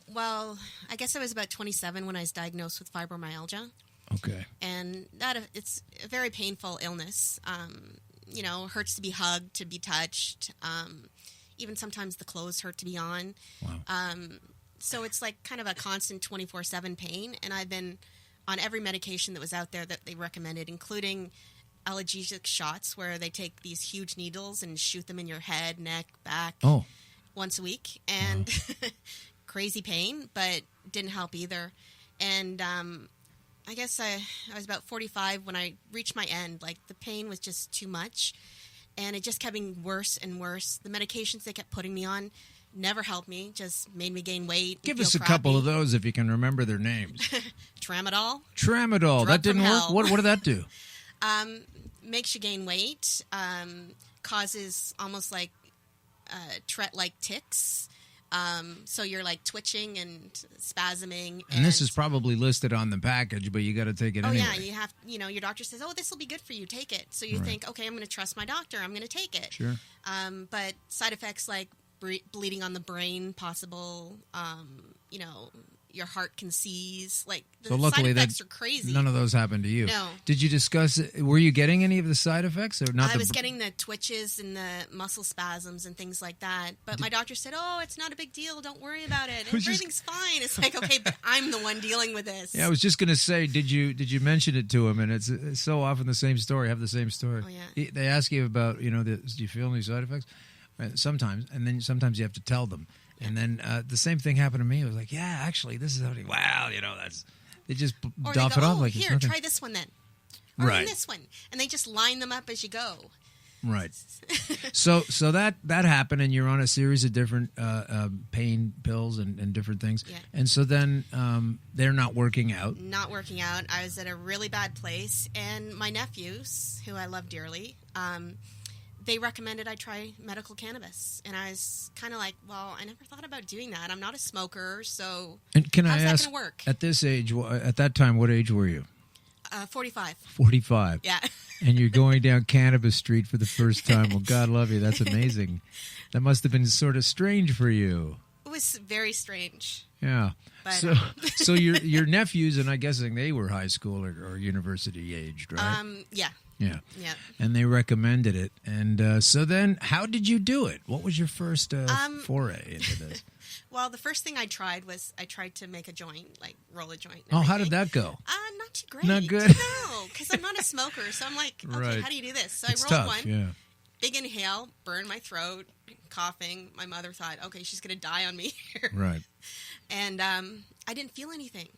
Well, I guess I was about 27 when I was diagnosed with fibromyalgia. Okay. And it's a very painful illness. Hurts to be hugged, to be touched. Even sometimes the clothes hurt to be on. Wow. so it's like kind of a constant 24/7 pain, and I've been on every medication that was out there that they recommended, including analgesic shots where they take these huge needles and shoot them in your head, neck, back once a week, and crazy pain, but didn't help either. And I guess I was about 45 when I reached my end. Like, the pain was just too much, and it just kept getting worse and worse. The medications they kept putting me on never helped me, just made me gain weight. Give us a couple of those if you can remember their names. Tramadol. That didn't work? What did that do? Makes you gain weight, causes almost like Tourette-like tics. So you're like twitching and spasming. And this is probably listed on the package, but you got to take it anyway. Oh, yeah. You have, your doctor says, this will be good for you. Take it. So you think, okay, I'm going to trust my doctor. I'm going to take it. Sure. But side effects like bleeding on the brain, possible, your heart can seize. Like, the side effects are crazy. None of those happened to you. No. Did you discuss, were you getting any of the side effects? Or not? I was getting the twitches and the muscle spasms and things like that. But my doctor said, it's not a big deal. Don't worry about it. Everything's fine. It's like, okay, but I'm the one dealing with this. Yeah, I was just going to say, did you mention it to him? And it's so often the same story. I have the same story. Oh, yeah. They ask you about, do you feel any side effects? Sometimes. And then sometimes you have to tell them. And then the same thing happened to me. I was like, yeah, actually, this is happening. Wow, that's... They just doff it off like it's nothing. Here, try this one then. Or this one. And they just line them up as you go. Right. So that happened, and you're on a series of different pain pills and different things. Yeah. And so then they're not working out. Not working out. I was at a really bad place. And my nephews, who I love dearly... they recommended I try medical cannabis. And I was kind of like, well, I never thought about doing that. I'm not a smoker, so and can how's I that ask, going to work? At this age, at that time, what age were you? 45. 45. Yeah. And you're going down Cannabis Street for the first time. Well, God love you. That's amazing. That must have been sort of strange for you. It was very strange. Yeah. But, so your nephews, and I'm guessing they were high school or university aged, right? Yeah. Yeah. Yeah. And they recommended it. And so then how did you do it? What was your first foray into this? Well, the first thing I tried was I tried to make a joint, like roll a joint. Oh, how did that go? Not too great. Not good? No, because I'm not a smoker. So I'm like, okay, Right. how do you do this? So It's I rolled tough, one. yeah. Big inhale, burned my throat, coughing. My mother thought, okay, she's going to die on me here. Right. And I didn't feel anything.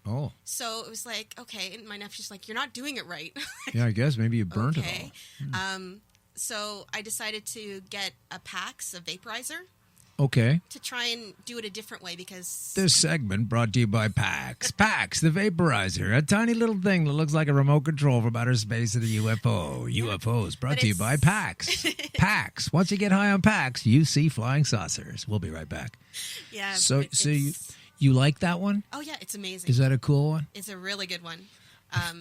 Oh. So it was like, okay. And my nephew's like, you're not doing it right. Yeah, I guess maybe you burnt it all. So I decided to get a PAX, a vaporizer, Okay. to try and do it a different way because... This segment brought to you by PAX. PAX, the vaporizer, a tiny little thing that looks like a remote control from outer space and a UFO. UFOs brought to you by PAX. PAX. Once you get high on PAX, you see flying saucers. We'll be right back. Yeah. So you like that one? Oh, yeah, it's amazing. Is that a cool one? It's a really good one.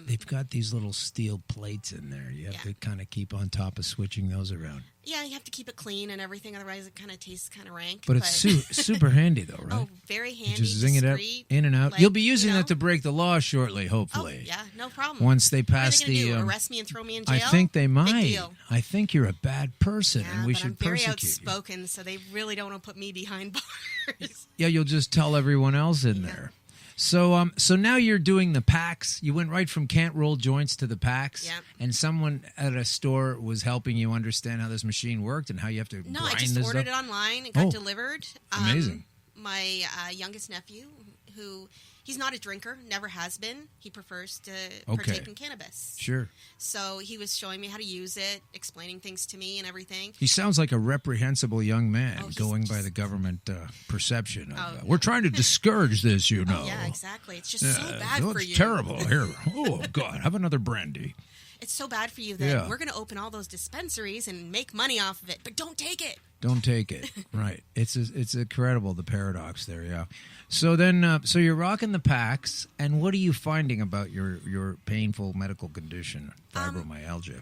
They've got these little steel plates in there. You have to kind of keep on top of switching those around. Yeah, you have to keep it clean and everything, otherwise it kind of tastes kind of rank. But it's super handy, though, right? Oh, very handy. You just zing it up, in and out. Like, You'll be using that to break the law shortly, hopefully. Oh, yeah, no problem. Once they pass what are they gonna do, arrest me and throw me in jail? I think they might. Big deal. I think you're a bad person, Yeah, and we but should I'm very persecute you. outspoken, so they really don't want to put me behind bars. Yeah, you'll just tell everyone else in there. So now you're doing the PAX. You went right from can't roll joints to the PAX. Yeah. And someone at a store was helping you understand how this machine worked and how you have to No, grind I just this ordered up. it online. It got delivered. Amazing. My youngest nephew, who he's not a drinker, never has been. He prefers to partake in cannabis. Sure. So he was showing me how to use it, explaining things to me and everything. He sounds like a reprehensible young man, Oh, going by the government perception. We're trying to discourage this, you know. Oh, yeah, exactly. It's just so bad for you. It's terrible. Here. Oh, God. Have another brandy. It's so bad for you that we're going to open all those dispensaries and make money off of it, but don't take it. Don't take it. Right. It's incredible, the paradox there, yeah. So then, so you're rocking the PAX, and what are you finding about your painful medical condition, fibromyalgia?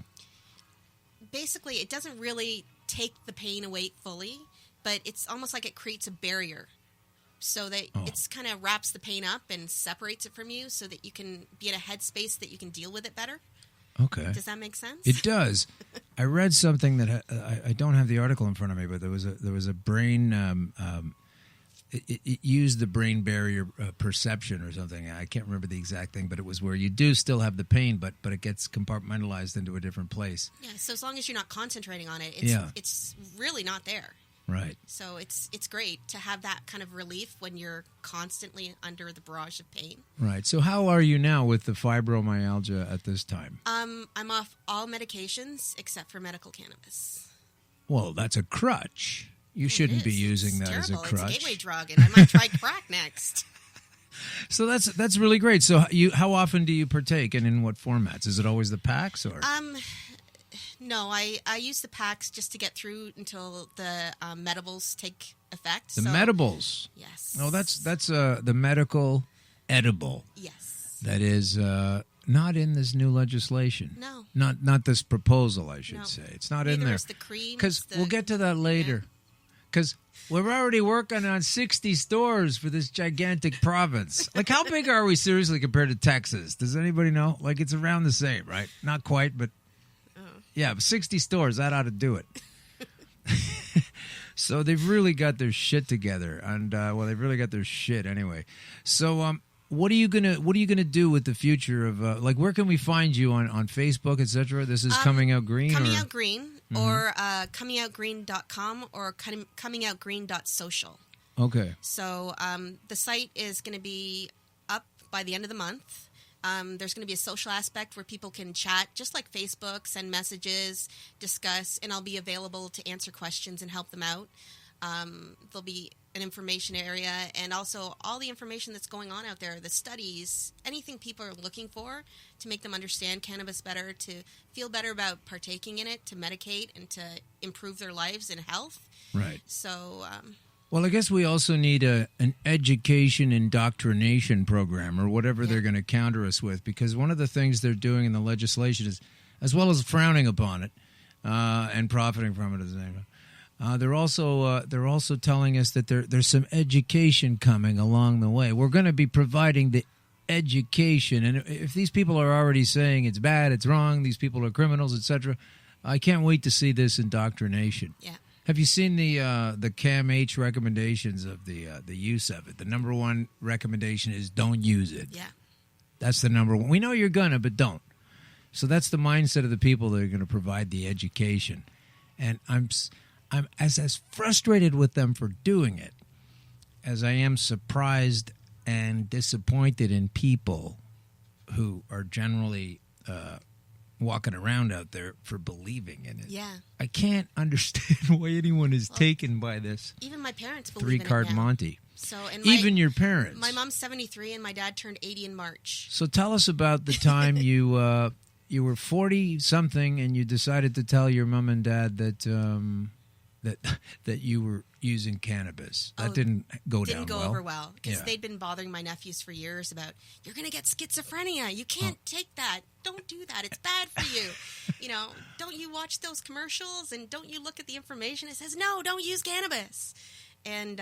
Basically, it doesn't really take the pain away fully, but it's almost like it creates a barrier so that it's kind of wraps the pain up and separates it from you so that you can be in a headspace that you can deal with it better. Okay. Does that make sense? It does. I read something that I don't have the article in front of me, but there was a brain it used the brain barrier perception or something. I can't remember the exact thing, but it was where you do still have the pain, but it gets compartmentalized into a different place. Yeah, so as long as you're not concentrating on it, it's really not there. Right. So it's great to have that kind of relief when you're constantly under the barrage of pain. Right. So how are you now with the fibromyalgia at this time? I'm off all medications except for medical cannabis. Well, that's a crutch. You shouldn't be using that as a crutch. It's a gateway drug, and I might try crack next. So that's really great. So how often do you partake, and in what formats? Is it always the packs or? No, I use the packs just to get through until the medibles take effect. The medibles? Yes. Oh, that's the medical edible. Yes. That is not in this new legislation. No. Not this proposal, I should say. It's not in there. Neither is the cream. Because we'll get to that later. Because we're already working on 60 stores for this gigantic province. Like, how big are we seriously compared to Texas? Does anybody know? Like, it's around the same, right? Not quite, but yeah, 60 stores, that ought to do it. So they've really got their shit together, and they've really got their shit anyway. So what are you gonna do with the future of where can we find you on Facebook, etc.? This is Coming Out Green. Coming Out Green, or comingoutgreen.com or comingoutgreen.social. Okay. So the site is going to be up by the end of the month. There's going to be a social aspect where people can chat, just like Facebook, send messages, discuss, and I'll be available to answer questions and help them out. There'll be an information area and also all the information that's going on out there, the studies, anything people are looking for to make them understand cannabis better, to feel better about partaking in it, to medicate, and to improve their lives and health. Right. So... well, I guess we also need an education indoctrination program or whatever they're going to counter us with, because one of the things they're doing in the legislation is, as well as frowning upon it and profiting from it as they're also telling us that there's some education coming along the way. We're going to be providing the education, and if these people are already saying it's bad, it's wrong, these people are criminals, etc., I can't wait to see this indoctrination. Yeah. Have you seen the CAMH recommendations of the use of it? The number one recommendation is don't use it. Yeah. That's the number one. We know you're gonna, but don't. So that's the mindset of the people that are going to provide the education. And I'm as frustrated with them for doing it as I am surprised and disappointed in people who are generally walking around out there for believing in it. Yeah. I can't understand why anyone is taken by this. Even my parents believe in it now. Three-card Monty. So, and even your parents. My mom's 73 and my dad turned 80 in March. So tell us about the time you were 40-something and you decided to tell your mom and dad that you were using cannabis. That didn't go over well because they'd been bothering my nephews for years about, you're going to get schizophrenia. You can't take that. Don't do that. It's bad for you. Don't you watch those commercials and don't you look at the information? It says, no, don't use cannabis. And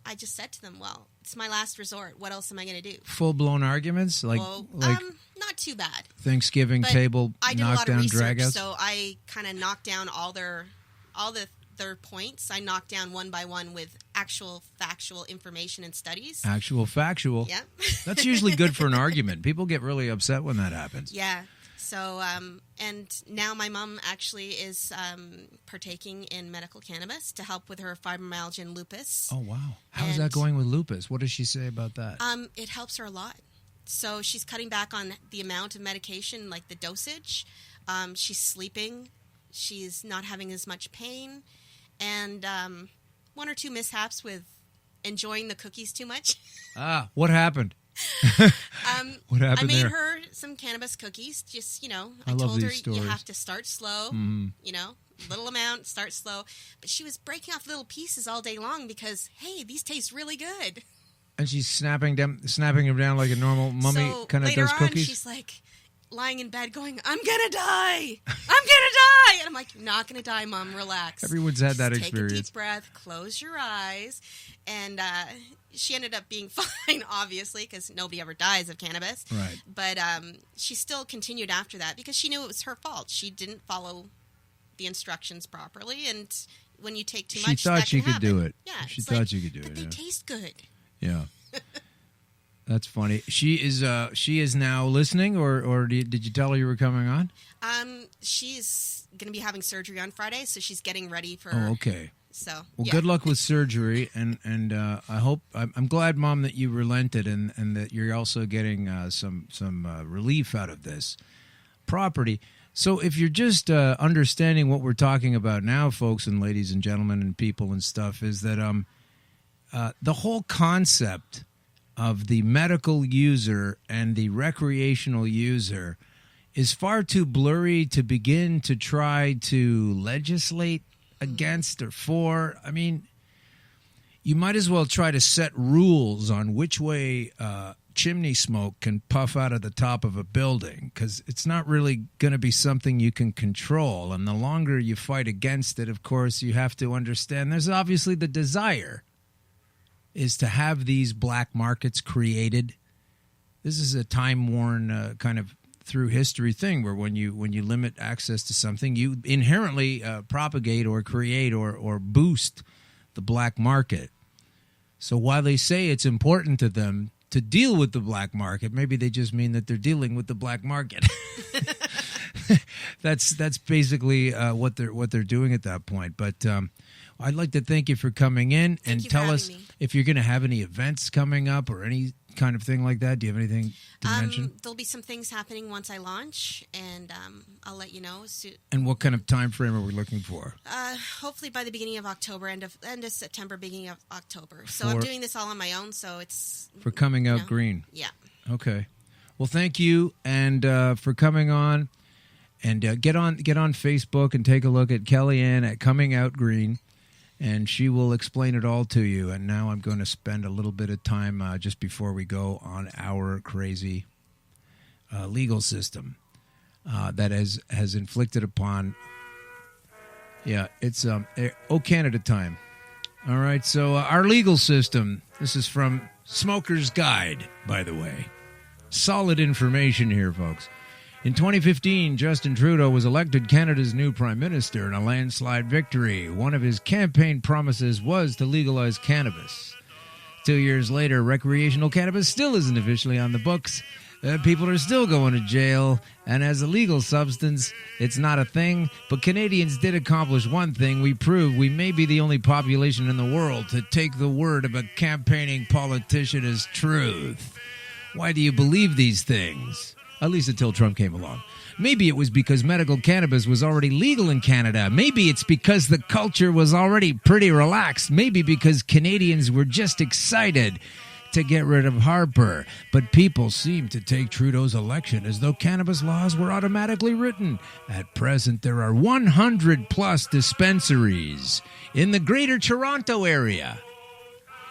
I just said to them, well, it's my last resort. What else am I going to do? Full-blown arguments? Like not too bad. Thanksgiving table knockdown dragouts? I did a lot of research, so I kind of knocked down all their points. I knocked down one by one with actual factual information and studies. Actual factual. Yeah. That's usually good for an argument. People get really upset when that happens. Yeah. So, and now my mom actually is partaking in medical cannabis to help with her fibromyalgia and lupus. Oh, wow. How's that going with lupus? What does she say about that? It helps her a lot. So she's cutting back on the amount of medication, like the dosage. She's sleeping. She's not having as much pain. And one or two mishaps with enjoying the cookies too much. What happened? What happened I made there? her some cannabis cookies. Just, I love told her these stories. you have to start slow, little amount, start slow. But she was breaking off little pieces all day long because, hey, these taste really good. And she's snapping them down like a normal mummy kind of does cookies? Later on, she's like lying in bed going, I'm going to die. I'm going to die. And I'm like, you're not going to die, Mom. Relax. Everyone's had that experience. Take a deep breath. Close your eyes. And she ended up being fine, obviously, because nobody ever dies of cannabis. Right. But she still continued after that because she knew it was her fault. She didn't follow the instructions properly. And, when you take too She much, thought that she can could do happen. it. Yeah, She it's thought like, she could do but it, they yeah. taste good. Yeah. That's funny. She is now listening, or did you tell her you were coming on? She's going to be having surgery on Friday, so she's getting ready for. Oh, okay. So, Well, yeah. good luck with surgery, and I hope I'm glad, Mom, that you relented, and that you're also getting some relief out of this property. So, if you're just understanding what we're talking about now, folks and ladies and gentlemen and people and stuff, is that the whole concept of the medical user and the recreational user is far too blurry to begin to try to legislate against or for. I mean, you might as well try to set rules on which way chimney smoke can puff out of the top of a building, because it's not really going to be something you can control. And the longer you fight against it, of course, you have to understand there's obviously the desire is to have these black markets created. This is a time-worn kind of through history thing where when you limit access to something, you inherently propagate or create or boost the black market. So while they say it's important to them to deal with the black market, maybe they just mean that they're dealing with the black market. That's basically what they're doing at that point. But I'd like to thank you for coming in and tell us if you're going to have any events coming up or any kind of thing like that. Do you have anything to mention? There'll be some things happening once I launch, and I'll let you know. And what kind of time frame are we looking for? Hopefully by the beginning of October, end of September, beginning of October. So I'm doing this all on my own. So it's for Coming Out Green. Yeah. Okay. Well, thank you, and for coming on. And get on Facebook and take a look at Kellyanne at Coming Out Green, and she will explain it all to you. And now I'm going to spend a little bit of time just before we go on our crazy legal system that has inflicted upon. Yeah, it's Canada time. All right, so our legal system. This is from Smoker's Guide, by the way. Solid information here, folks. In 2015, Justin Trudeau was elected Canada's new prime minister in a landslide victory. One of his campaign promises was to legalize cannabis. 2 years later, recreational cannabis still isn't officially on the books. People are still going to jail, and as a legal substance, it's not a thing. But Canadians did accomplish one thing. We proved we may be the only population in the world to take the word of a campaigning politician as truth. Why do you believe these things? At least until Trump came along. Maybe it was because medical cannabis was already legal in Canada. Maybe it's because the culture was already pretty relaxed. Maybe because Canadians were just excited to get rid of Harper. But people seem to take Trudeau's election as though cannabis laws were automatically written. At present, there are 100-plus dispensaries in the Greater Toronto area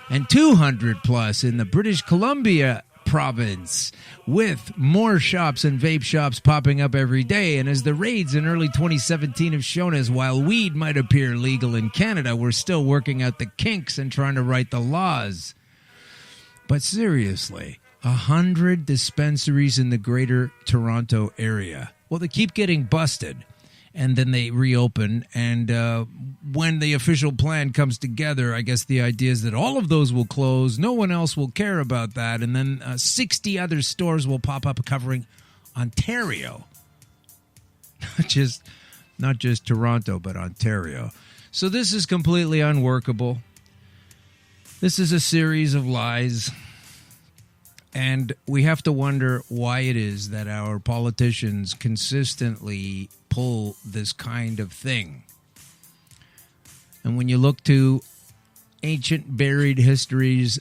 and 200-plus in the British Columbia province, with more shops and vape shops popping up every day. And as the raids in early 2017 have shown us, while weed might appear legal in Canada, we're still working out the kinks and trying to write the laws. But seriously, 100 dispensaries in the Greater Toronto area. Well, they keep getting busted, and then they reopen. And when the official plan comes together, I guess the idea is that all of those will close. No one else will care about that. And then 60 other stores will pop up covering Ontario. Not just Toronto, but Ontario. So this is completely unworkable. This is a series of lies. And we have to wonder why it is that our politicians consistently pull this kind of thing. And when you look to ancient buried histories,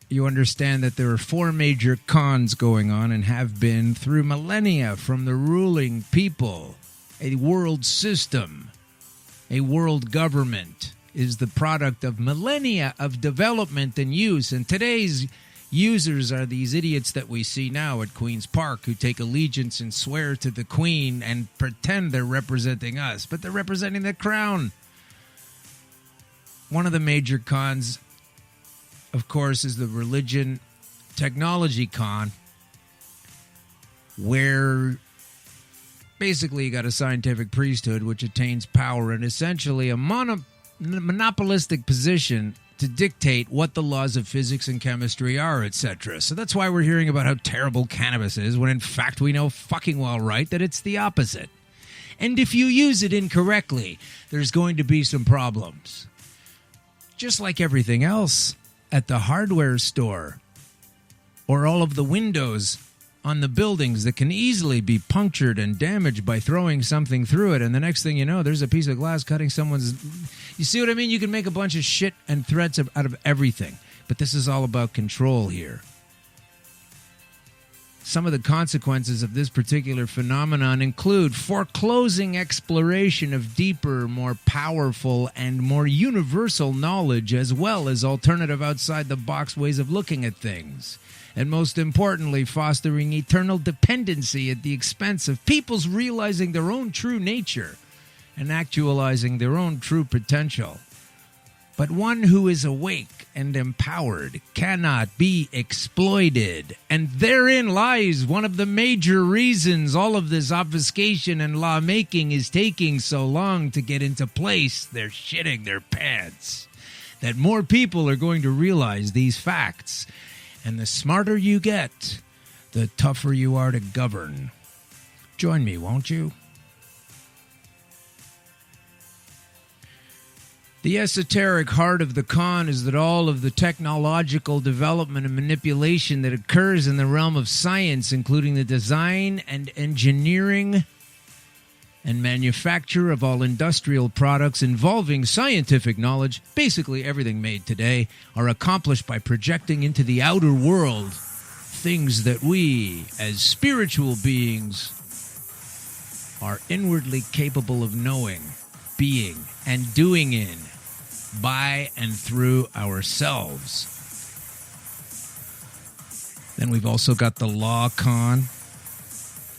you understand that there are four major cons going on and have been through millennia from the ruling people. A world system, a world government is the product of millennia of development and use. And today's users are these idiots that we see now at Queen's Park who take allegiance and swear to the Queen and pretend they're representing us, but they're representing the Crown. One of the major cons, of course, is the religion technology con, where Basically, you got a scientific priesthood which attains power and essentially a monopolistic position to dictate what the laws of physics and chemistry are, etc. So that's why we're hearing about how terrible cannabis is, when in fact we know fucking well right that it's the opposite. And if you use it incorrectly, there's going to be some problems. Just like everything else at the hardware store, or all of the windows on the buildings that can easily be punctured and damaged by throwing something through it, and the next thing you know, there's a piece of glass cutting someone's... You see what I mean? You can make a bunch of shit and threats out of everything, but this is all about control here. Some of the consequences of this particular phenomenon include foreclosing exploration of deeper, more powerful, and more universal knowledge, as well as alternative outside-the-box ways of looking at things. And most importantly, fostering eternal dependency at the expense of people's realizing their own true nature and actualizing their own true potential. But one who is awake and empowered cannot be exploited. And therein lies one of the major reasons all of this obfuscation and lawmaking is taking so long to get into place. They're shitting their pants. That more people are going to realize these facts. And the smarter you get, the tougher you are to govern. Join me, won't you? The esoteric heart of the con is that all of the technological development and manipulation that occurs in the realm of science, including the design and engineering and manufacture of all industrial products involving scientific knowledge, basically everything made today, are accomplished by projecting into the outer world things that we, as spiritual beings, are inwardly capable of knowing, being, and doing in, by and through ourselves. Then we've also got the law con.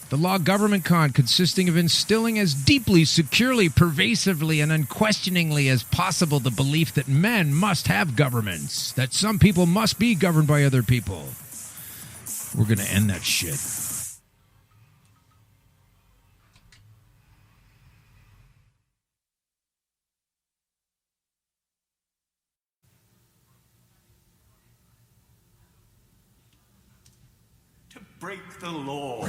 The law government con, consisting of instilling as deeply, securely, pervasively, and unquestioningly as possible the belief that men must have governments, that some people must be governed by other people. We're going to end that shit. To break the law.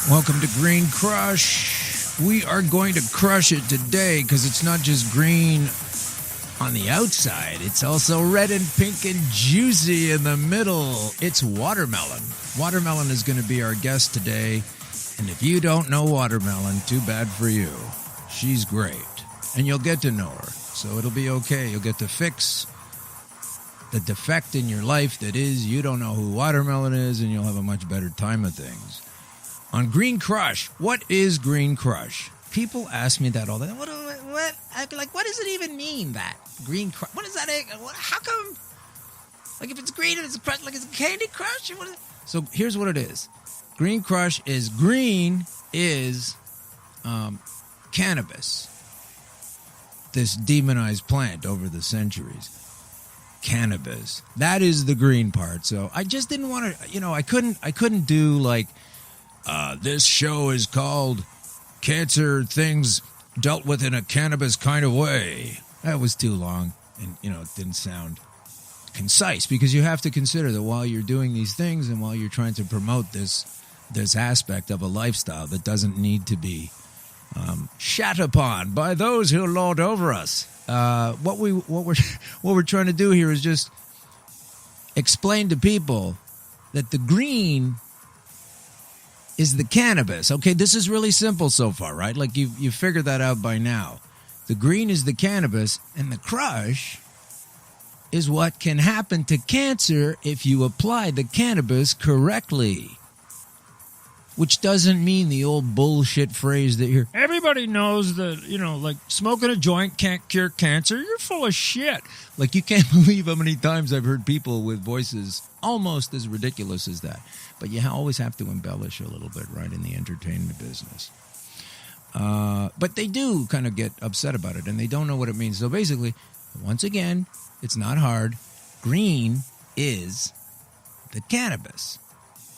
Welcome to Green Crush. We are going to crush it today because it's not just green on the outside. It's also red and pink and juicy in the middle. It's watermelon. Watermelon is going to be our guest today. And if you don't know watermelon, too bad for you. She's great. And you'll get to know her. So it'll be okay. You'll get to fix the defect in your life that is you don't know who watermelon is, and you'll have a much better time of things. On Green Crush, what is Green Crush? People ask me that all the time. What? I'd be like, what does it even mean, that? Green Crush? What is that? How come? Like, if it's green and it's a crush, like it's a Candy Crush? What is it? So here's what it is. Green Crush is cannabis. This demonized plant over the centuries. Cannabis. That is the green part. So I just didn't want to, I couldn't do like, this show is called Cancer Things Dealt With in a Cannabis Kind of Way. That was too long, and, it didn't sound concise, because you have to consider that while you're doing these things and while you're trying to promote this aspect of a lifestyle that doesn't need to be shat upon by those who lord over us. What we're trying to do here is just explain to people that the green is the cannabis. Okay, this is really simple so far, right? Like you figured that out by now. The green is the cannabis, and the crush is what can happen to cancer if you apply the cannabis correctly. Which doesn't mean the old bullshit phrase that you're... Everybody knows that, like, smoking a joint can't cure cancer. You're full of shit. Like, you can't believe how many times I've heard people with voices almost as ridiculous as that. But you always have to embellish a little bit, right, in the entertainment business. But they do kind of get upset about it, and they don't know what it means. So basically, once again, it's not hard. Green is the cannabis.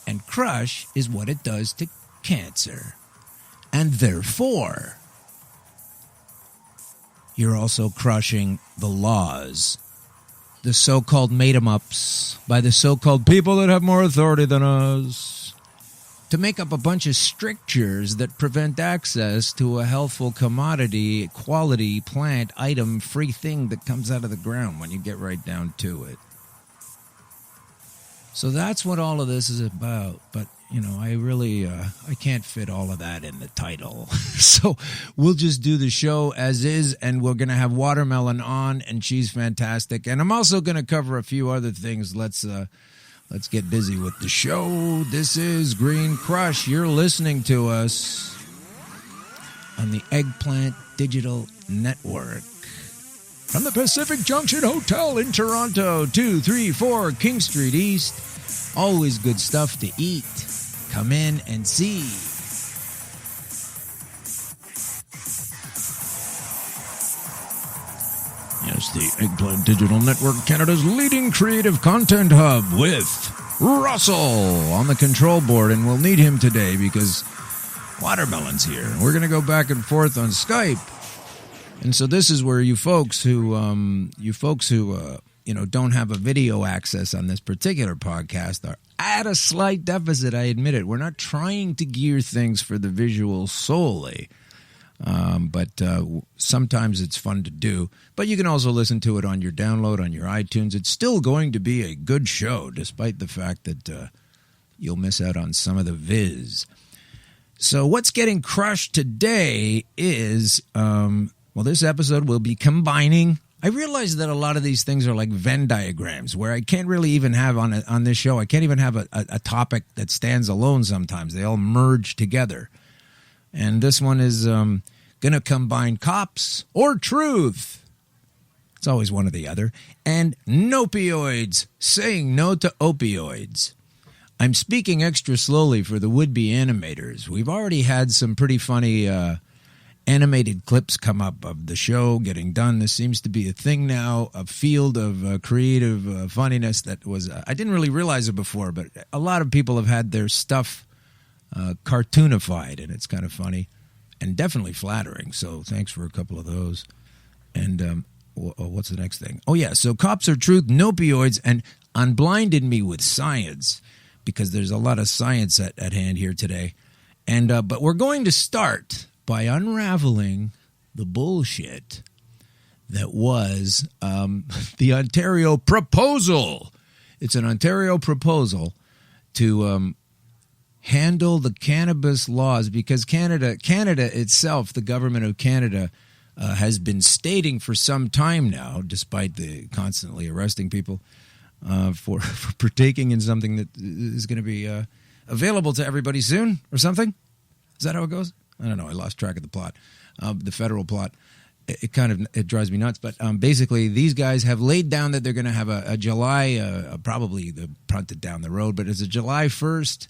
And crush is what it does to cancer. And therefore, you're also crushing the laws, the so-called made-em-ups by the so-called people that have more authority than us, to make up a bunch of strictures that prevent access to a healthful commodity, quality, plant, item, free thing that comes out of the ground when you get right down to it. So that's what all of this is about. But, you know, I really, I can't fit all of that in the title. So we'll just do the show as is, and we're going to have Watermelon on, and she's fantastic. And I'm also going to cover a few other things. Let's get busy with the show. This is Green Crush. You're listening to us on the Eggplant Digital Network. From the Pacific Junction Hotel in Toronto, 234 King Street East. Always good stuff to eat. Come in and see. Yes, the Eggplant Digital Network, Canada's leading creative content hub, with Russell on the control board. And we'll need him today because Watermelon's here. We're going to go back and forth on Skype. And so this is where you folks who don't have a video access on this particular podcast are at a slight deficit. I admit it. We're not trying to gear things for the visual solely, but sometimes it's fun to do. But you can also listen to it on your download on your iTunes. It's still going to be a good show, despite the fact that you'll miss out on some of the viz. So what's getting crushed today is... Well, this episode will be combining. I realize that a lot of these things are like Venn diagrams, where I can't really even have on this show, I can't even have a topic that stands alone sometimes. They all merge together. And this one is going to combine cops or truth. It's always one or the other. And nopioids, saying no to opioids. I'm speaking extra slowly for the would-be animators. We've already had some pretty funny... animated clips come up of the show getting done. This seems to be a thing now, a field of creative funniness that was... I didn't really realize it before, but a lot of people have had their stuff cartoonified, and it's kind of funny and definitely flattering. So thanks for a couple of those. And what's the next thing? Oh, yeah, so cops are truth, nopioids, and unblinded me with science, because there's a lot of science at hand here today. And but we're going to start... by unraveling the bullshit that was the Ontario proposal. It's an Ontario proposal to handle the cannabis laws, because Canada itself, the government of Canada, has been stating for some time now, despite the constantly arresting people for partaking in something that is going to be available to everybody soon or something. Is that how it goes? I don't know. I lost track of the plot, the federal plot. It drives me nuts. But basically, these guys have laid down that they're going to have a July, probably the punted down the road, but it's a July 1st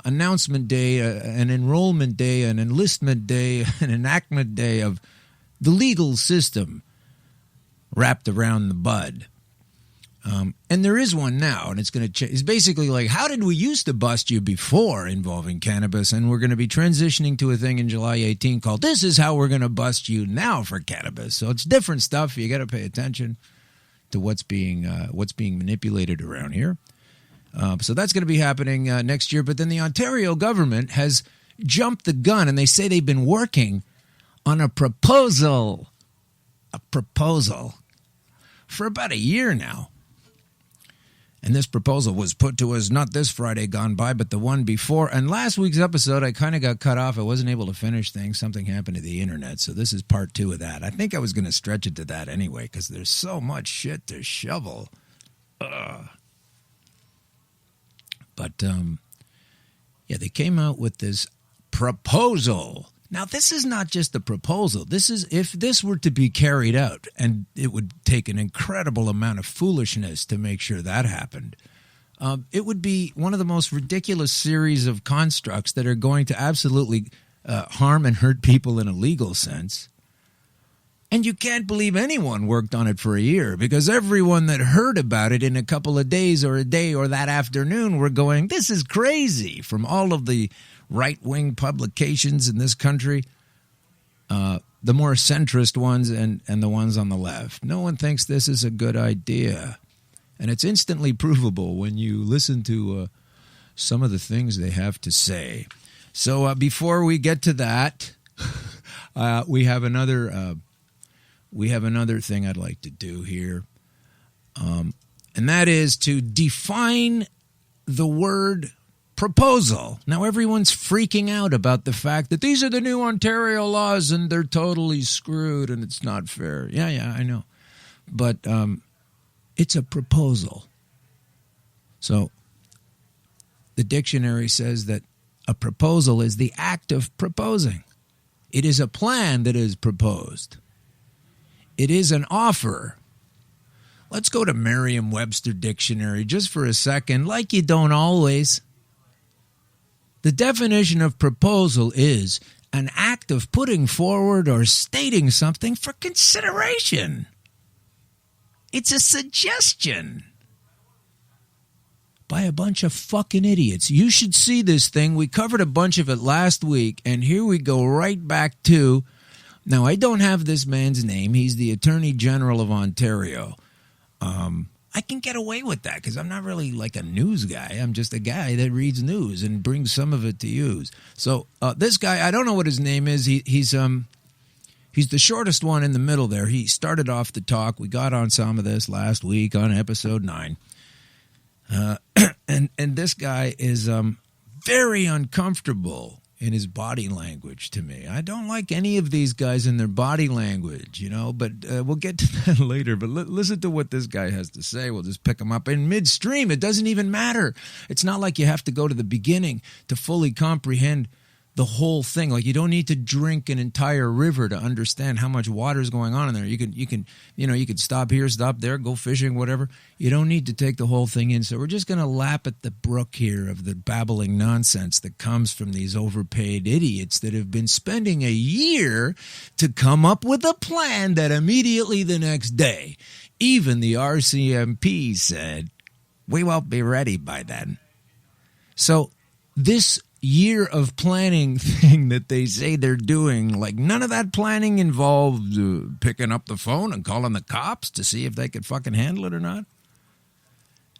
announcement day, an enrollment day, an enlistment day, an enactment day of the legal system wrapped around the bud. And there is one now, and it's going to change. It's basically like, how did we used to bust you before involving cannabis? And we're going to be transitioning to a thing in July 18 called, this is how we're going to bust you now for cannabis. So it's different stuff. You got to pay attention to what's being manipulated around here. So that's going to be happening next year. But then the Ontario government has jumped the gun, and they say they've been working on a proposal for about a year now. And this proposal was put to us not this Friday gone by, but the one before. And last week's episode, I kind of got cut off. I wasn't able to finish things. Something happened to the internet. So this is part 2 of that. I think I was going to stretch it to that anyway, because there's so much shit to shovel. But, yeah, they came out with this proposal. Now, this is not just a proposal. This is, if this were to be carried out, and it would take an incredible amount of foolishness to make sure that happened, it would be one of the most ridiculous series of constructs that are going to absolutely harm and hurt people in a legal sense. And you can't believe anyone worked on it for a year, because everyone that heard about it in a couple of days or a day or that afternoon were going, this is crazy, from all of the right-wing publications in this country, the more centrist ones and the ones on the left. No one thinks this is a good idea. And it's instantly provable when you listen to some of the things they have to say. So before we get to that, we have another thing I'd like to do here, and that is to define the word proposal. Now, everyone's freaking out about the fact that these are the new Ontario laws and they're totally screwed and it's not fair. Yeah, I know. But it's a proposal. So the dictionary says that a proposal is the act of proposing. It is a plan that is proposed. It is an offer. Let's go to Merriam-Webster Dictionary just for a second, like you don't always. The definition of proposal is an act of putting forward or stating something for consideration. It's a suggestion by a bunch of fucking idiots. You should see this thing. We covered a bunch of it last week, and here we go right back to... Now, I don't have this man's name. He's the Attorney General of Ontario. I can get away with that because I'm not really like a news guy. I'm just a guy that reads news and brings some of it to use. So this guy, I don't know what his name is. He's the shortest one in the middle there. He started off the talk. We got on some of this last week on episode 9. And this guy is very uncomfortable in his body language to me. I don't like any of these guys in their body language, but we'll get to that later. But listen to what this guy has to say. We'll just pick him up in midstream. It doesn't even matter. It's not like you have to go to the beginning to fully comprehend the whole thing. Like, you don't need to drink an entire river to understand how much water is going on in there. You can stop here, stop there, go fishing, whatever. You don't need to take the whole thing in. So we're just going to lap at the brook here of the babbling nonsense that comes from these overpaid idiots that have been spending a year to come up with a plan that immediately the next day, even the RCMP said, we won't be ready by then. So this year of planning thing that they say they're doing, like, none of that planning involved picking up the phone and calling the cops to see if they could fucking handle it or not.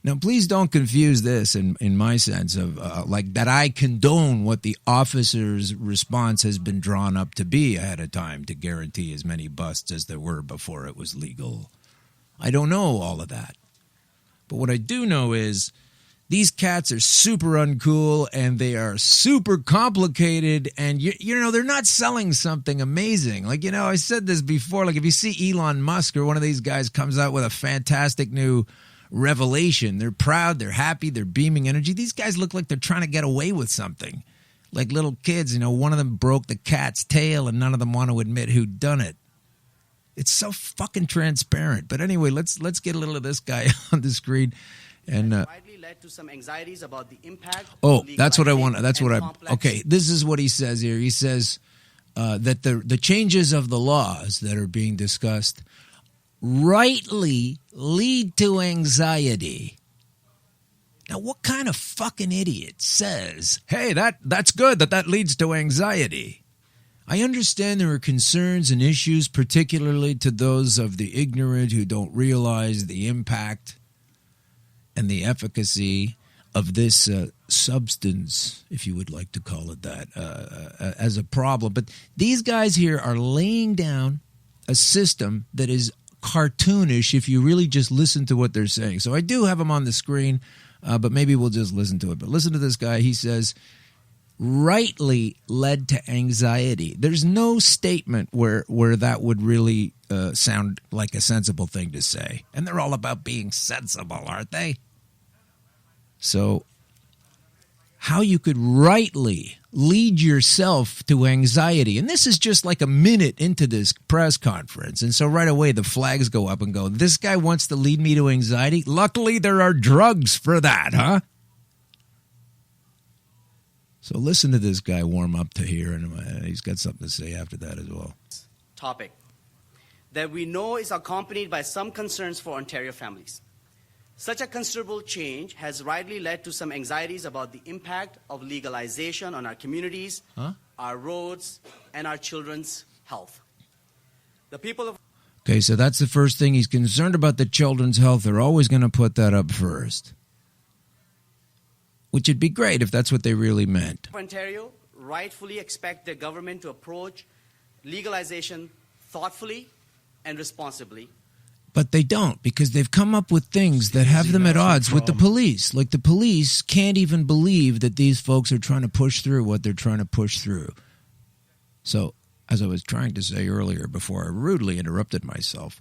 Now, please don't confuse this in my sense of like that I condone what the officer's response has been drawn up to be ahead of time to guarantee as many busts as there were before it was legal. I don't know all of that. But what I do know is these cats are super uncool and they are super complicated, and they're not selling something amazing. Like, I said this before, like if you see Elon Musk or one of these guys comes out with a fantastic new revelation, they're proud, they're happy, they're beaming energy. These guys look like they're trying to get away with something. Like little kids, one of them broke the cat's tail and none of them want to admit who done it. It's so fucking transparent. But anyway, let's get a little of this guy on the screen. And widely led to some anxieties about the impact. Oh, that's what I want. That's what I'm. Okay, this is what he says here. He says that the changes of the laws that are being discussed rightly lead to anxiety. Now, what kind of fucking idiot says, "Hey, that's good that leads to anxiety"? I understand there are concerns and issues, particularly to those of the ignorant who don't realize the impact and the efficacy of this substance, if you would like to call it that, as a problem. But these guys here are laying down a system that is cartoonish if you really just listen to what they're saying. So I do have them on the screen, but maybe we'll just listen to it. But listen to this guy. He says, rightly led to anxiety. There's no statement where that would really sound like a sensible thing to say. And they're all about being sensible, aren't they? So how you could rightly lead yourself to anxiety. And this is just like a minute into this press conference. And so right away the flags go up and go, this guy wants to lead me to anxiety? Luckily there are drugs for that, huh? So listen to this guy warm up to here, and he's got something to say after that as well. Topic. that we know is accompanied by some concerns for Ontario families. Such a considerable change has rightly led to some anxieties about the impact of legalization on our communities, our roads, and our children's health. The people of... Okay, so that's the first thing. He's concerned about the children's health. They're always going to put that up first. Which would be great if that's what they really meant. Ontario rightfully expect their government to approach legalization thoughtfully and responsibly. But they don't, because they've come up with things that have them at odds with the police. Like the police can't even believe that these folks are trying to push through what they're trying to push through. So, as I was trying to say earlier before I rudely interrupted myself,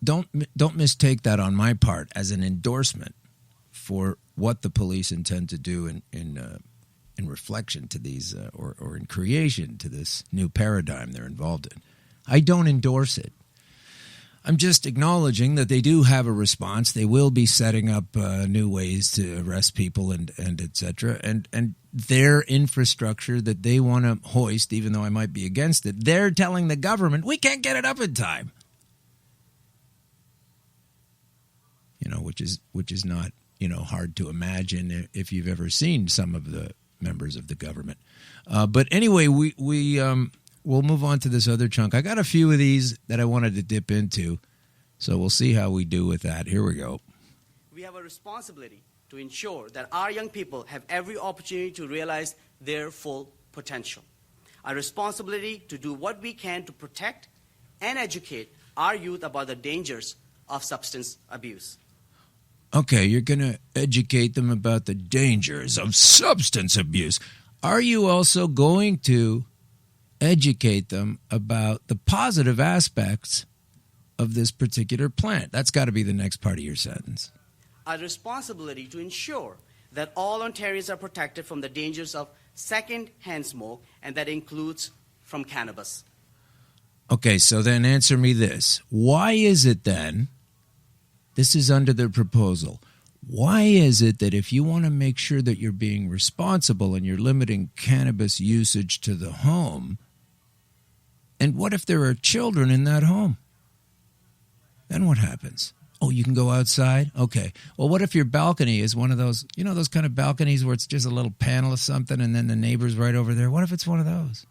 don't mistake that on my part as an endorsement for what the police intend to do in reflection to these or in creation to this new paradigm they're involved in. I don't endorse it. I'm just acknowledging that they do have a response. They will be setting up new ways to arrest people and et cetera. And their infrastructure that they want to hoist, even though I might be against it, they're telling the government, we can't get it up in time. You know, which is not, you know, hard to imagine if you've ever seen some of the members of the government. But anyway, we'll move on to this other chunk. I got a few of these that I wanted to dip into, so we'll see how we do with that. Here we go. We have a responsibility to ensure that our young people have every opportunity to realize their full potential. A responsibility to do what we can to protect and educate our youth about the dangers of substance abuse. Okay, you're going to educate them about the dangers of substance abuse. Are you also going to educate them about the positive aspects of this particular plant? That's got to be the next part of your sentence. A responsibility to ensure that all Ontarians are protected from the dangers of second-hand smoke, and that includes from cannabis. Okay, so then answer me this. Why is it then, this is under the proposal, why is it that if you want to make sure that you're being responsible and you're limiting cannabis usage to the home, and what if there are children in that home? Then what happens? Oh, you can go outside? Okay. Well, what if your balcony is one of those, you know, those kind of balconies where it's just a little panel of something and then the neighbor's right over there? What if it's one of those?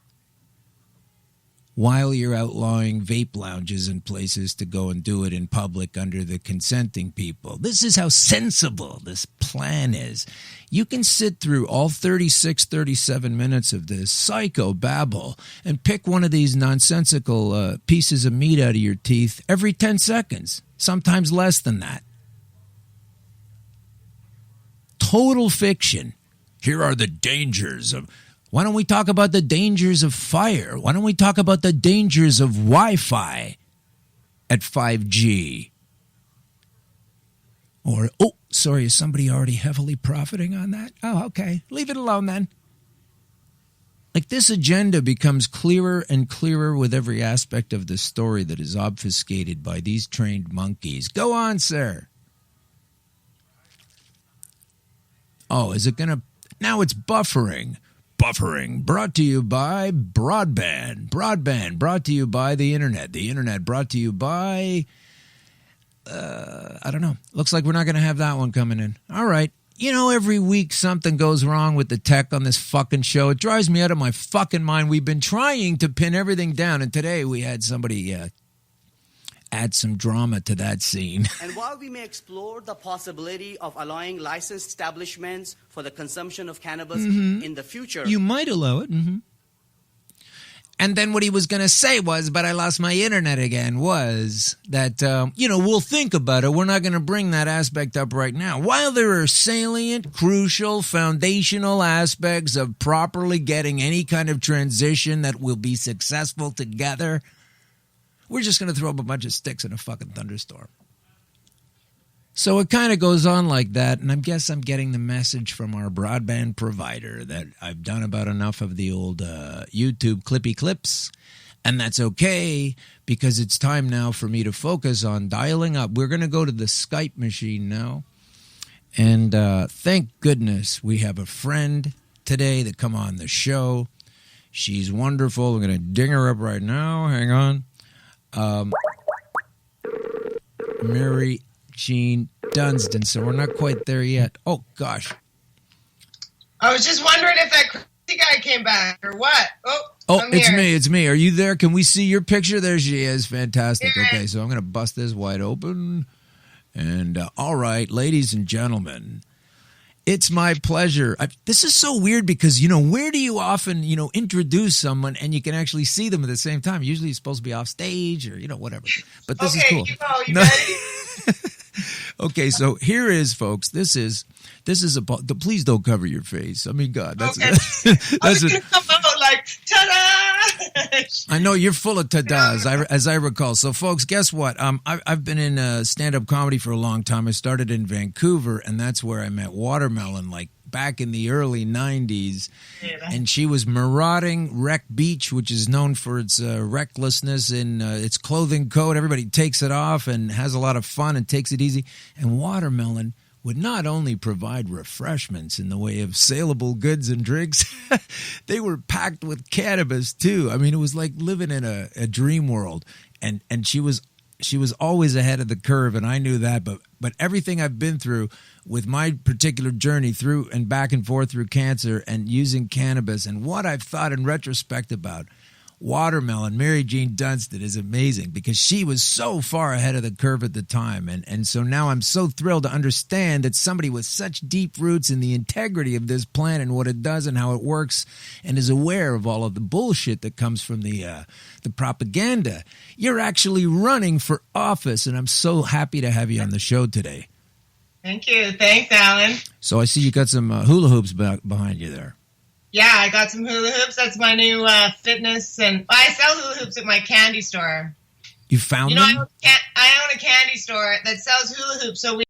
While you're outlawing vape lounges and places to go and do it in public under the consenting people. This is how sensible this plan is. You can sit through all 36, 37 minutes of this psycho babble and pick one of these nonsensical pieces of meat out of your teeth every 10 seconds, sometimes less than that. Total fiction. Here are the dangers of... Why don't we talk about the dangers of fire? Why don't we talk about the dangers of Wi-Fi at 5G? Or, oh, sorry, is somebody already heavily profiting on that? Oh, okay. Leave it alone then. Like this agenda becomes clearer and clearer with every aspect of the story that is obfuscated by these trained monkeys. Go on, sir. Oh, is it going to... Now it's buffering. Buffering brought to you by broadband. Broadband brought to you by the internet. The internet brought to you by, I don't know. Looks like we're not going to have that one coming in. All right. You know, every week something goes wrong with the tech on this fucking show. It drives me out of my fucking mind. We've been trying to pin everything down, and today we had somebody add some drama to that scene. And while we may explore the possibility of allowing licensed establishments for the consumption of cannabis in the future... You might allow it. Mm-hmm. And then what he was going to say was, but I lost my internet again, was that, we'll think about it. We're not going to bring that aspect up right now. While there are salient, crucial, foundational aspects of properly getting any kind of transition that will be successful together... We're just going to throw up a bunch of sticks in a fucking thunderstorm. So it kind of goes on like that, and I guess I'm getting the message from our broadband provider that I've done about enough of the old YouTube clippy clips, and that's okay, because it's time now for me to focus on dialing up. We're going to go to the Skype machine now, and thank goodness we have a friend today that come on the show. She's wonderful. We're going to ding her up right now. Hang on. Mary Jean Dunstan. So we're not quite there yet. Oh, gosh. I was just wondering if that crazy guy came back or what. Oh, I'm it's here. me. It's me. Are you there? Can we see your picture? There she is. Fantastic. Here. Okay, so I'm going to bust this wide open. And all right, ladies and gentlemen, it's my pleasure. This is so weird because, where do you often, introduce someone and you can actually see them at the same time? Usually you're supposed to be off stage or, whatever. But this is cool. You go. You ready? Okay, so here is, folks. This is please don't cover your face. I mean, God, that's Okay. I was going to come out like, ta-da! I know you're full of ta-das, as I recall. So, folks, guess what? I've been in stand-up comedy for a long time. I started in Vancouver, and that's where I met Watermelon, like back in the early 90s. And she was marauding Wreck Beach, which is known for its recklessness in its clothing code. Everybody takes it off and has a lot of fun and takes it easy. And Watermelon would not only provide refreshments in the way of saleable goods and drinks, they were packed with cannabis too. I mean, it was like living in a dream world. And she was always ahead of the curve, and I knew that. But everything I've been through with my particular journey through and back and forth through cancer and using cannabis, and what I've thought in retrospect about Watermelon, Mary Jean Dunstan, is amazing because she was so far ahead of the curve at the time. And so now I'm so thrilled to understand that somebody with such deep roots in the integrity of this plant and what it does and how it works and is aware of all of the bullshit that comes from the propaganda. You're actually running for office, and I'm so happy to have you on the show today. Thank you. Thanks, Alan. So I see you got some hula hoops behind you there. Yeah, I got some hula hoops. That's my new fitness, and I sell hula hoops at my candy store. You found them? I own a candy store that sells hula hoops. So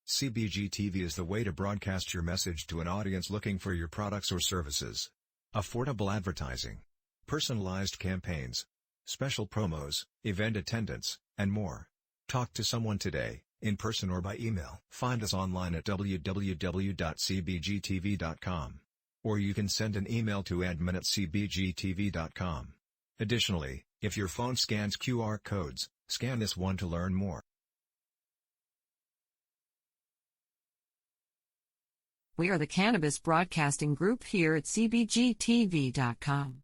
CBG TV is the way to broadcast your message to an audience looking for your products or services. Affordable advertising, personalized campaigns, special promos, event attendance, and more. Talk to someone today, in person or by email. Find us online at www.cbgtv.com. Or you can send an email to admin@cbgtv.com. Additionally, if your phone scans QR codes, scan this one to learn more. We are the Cannabis Broadcasting Group here at cbgtv.com.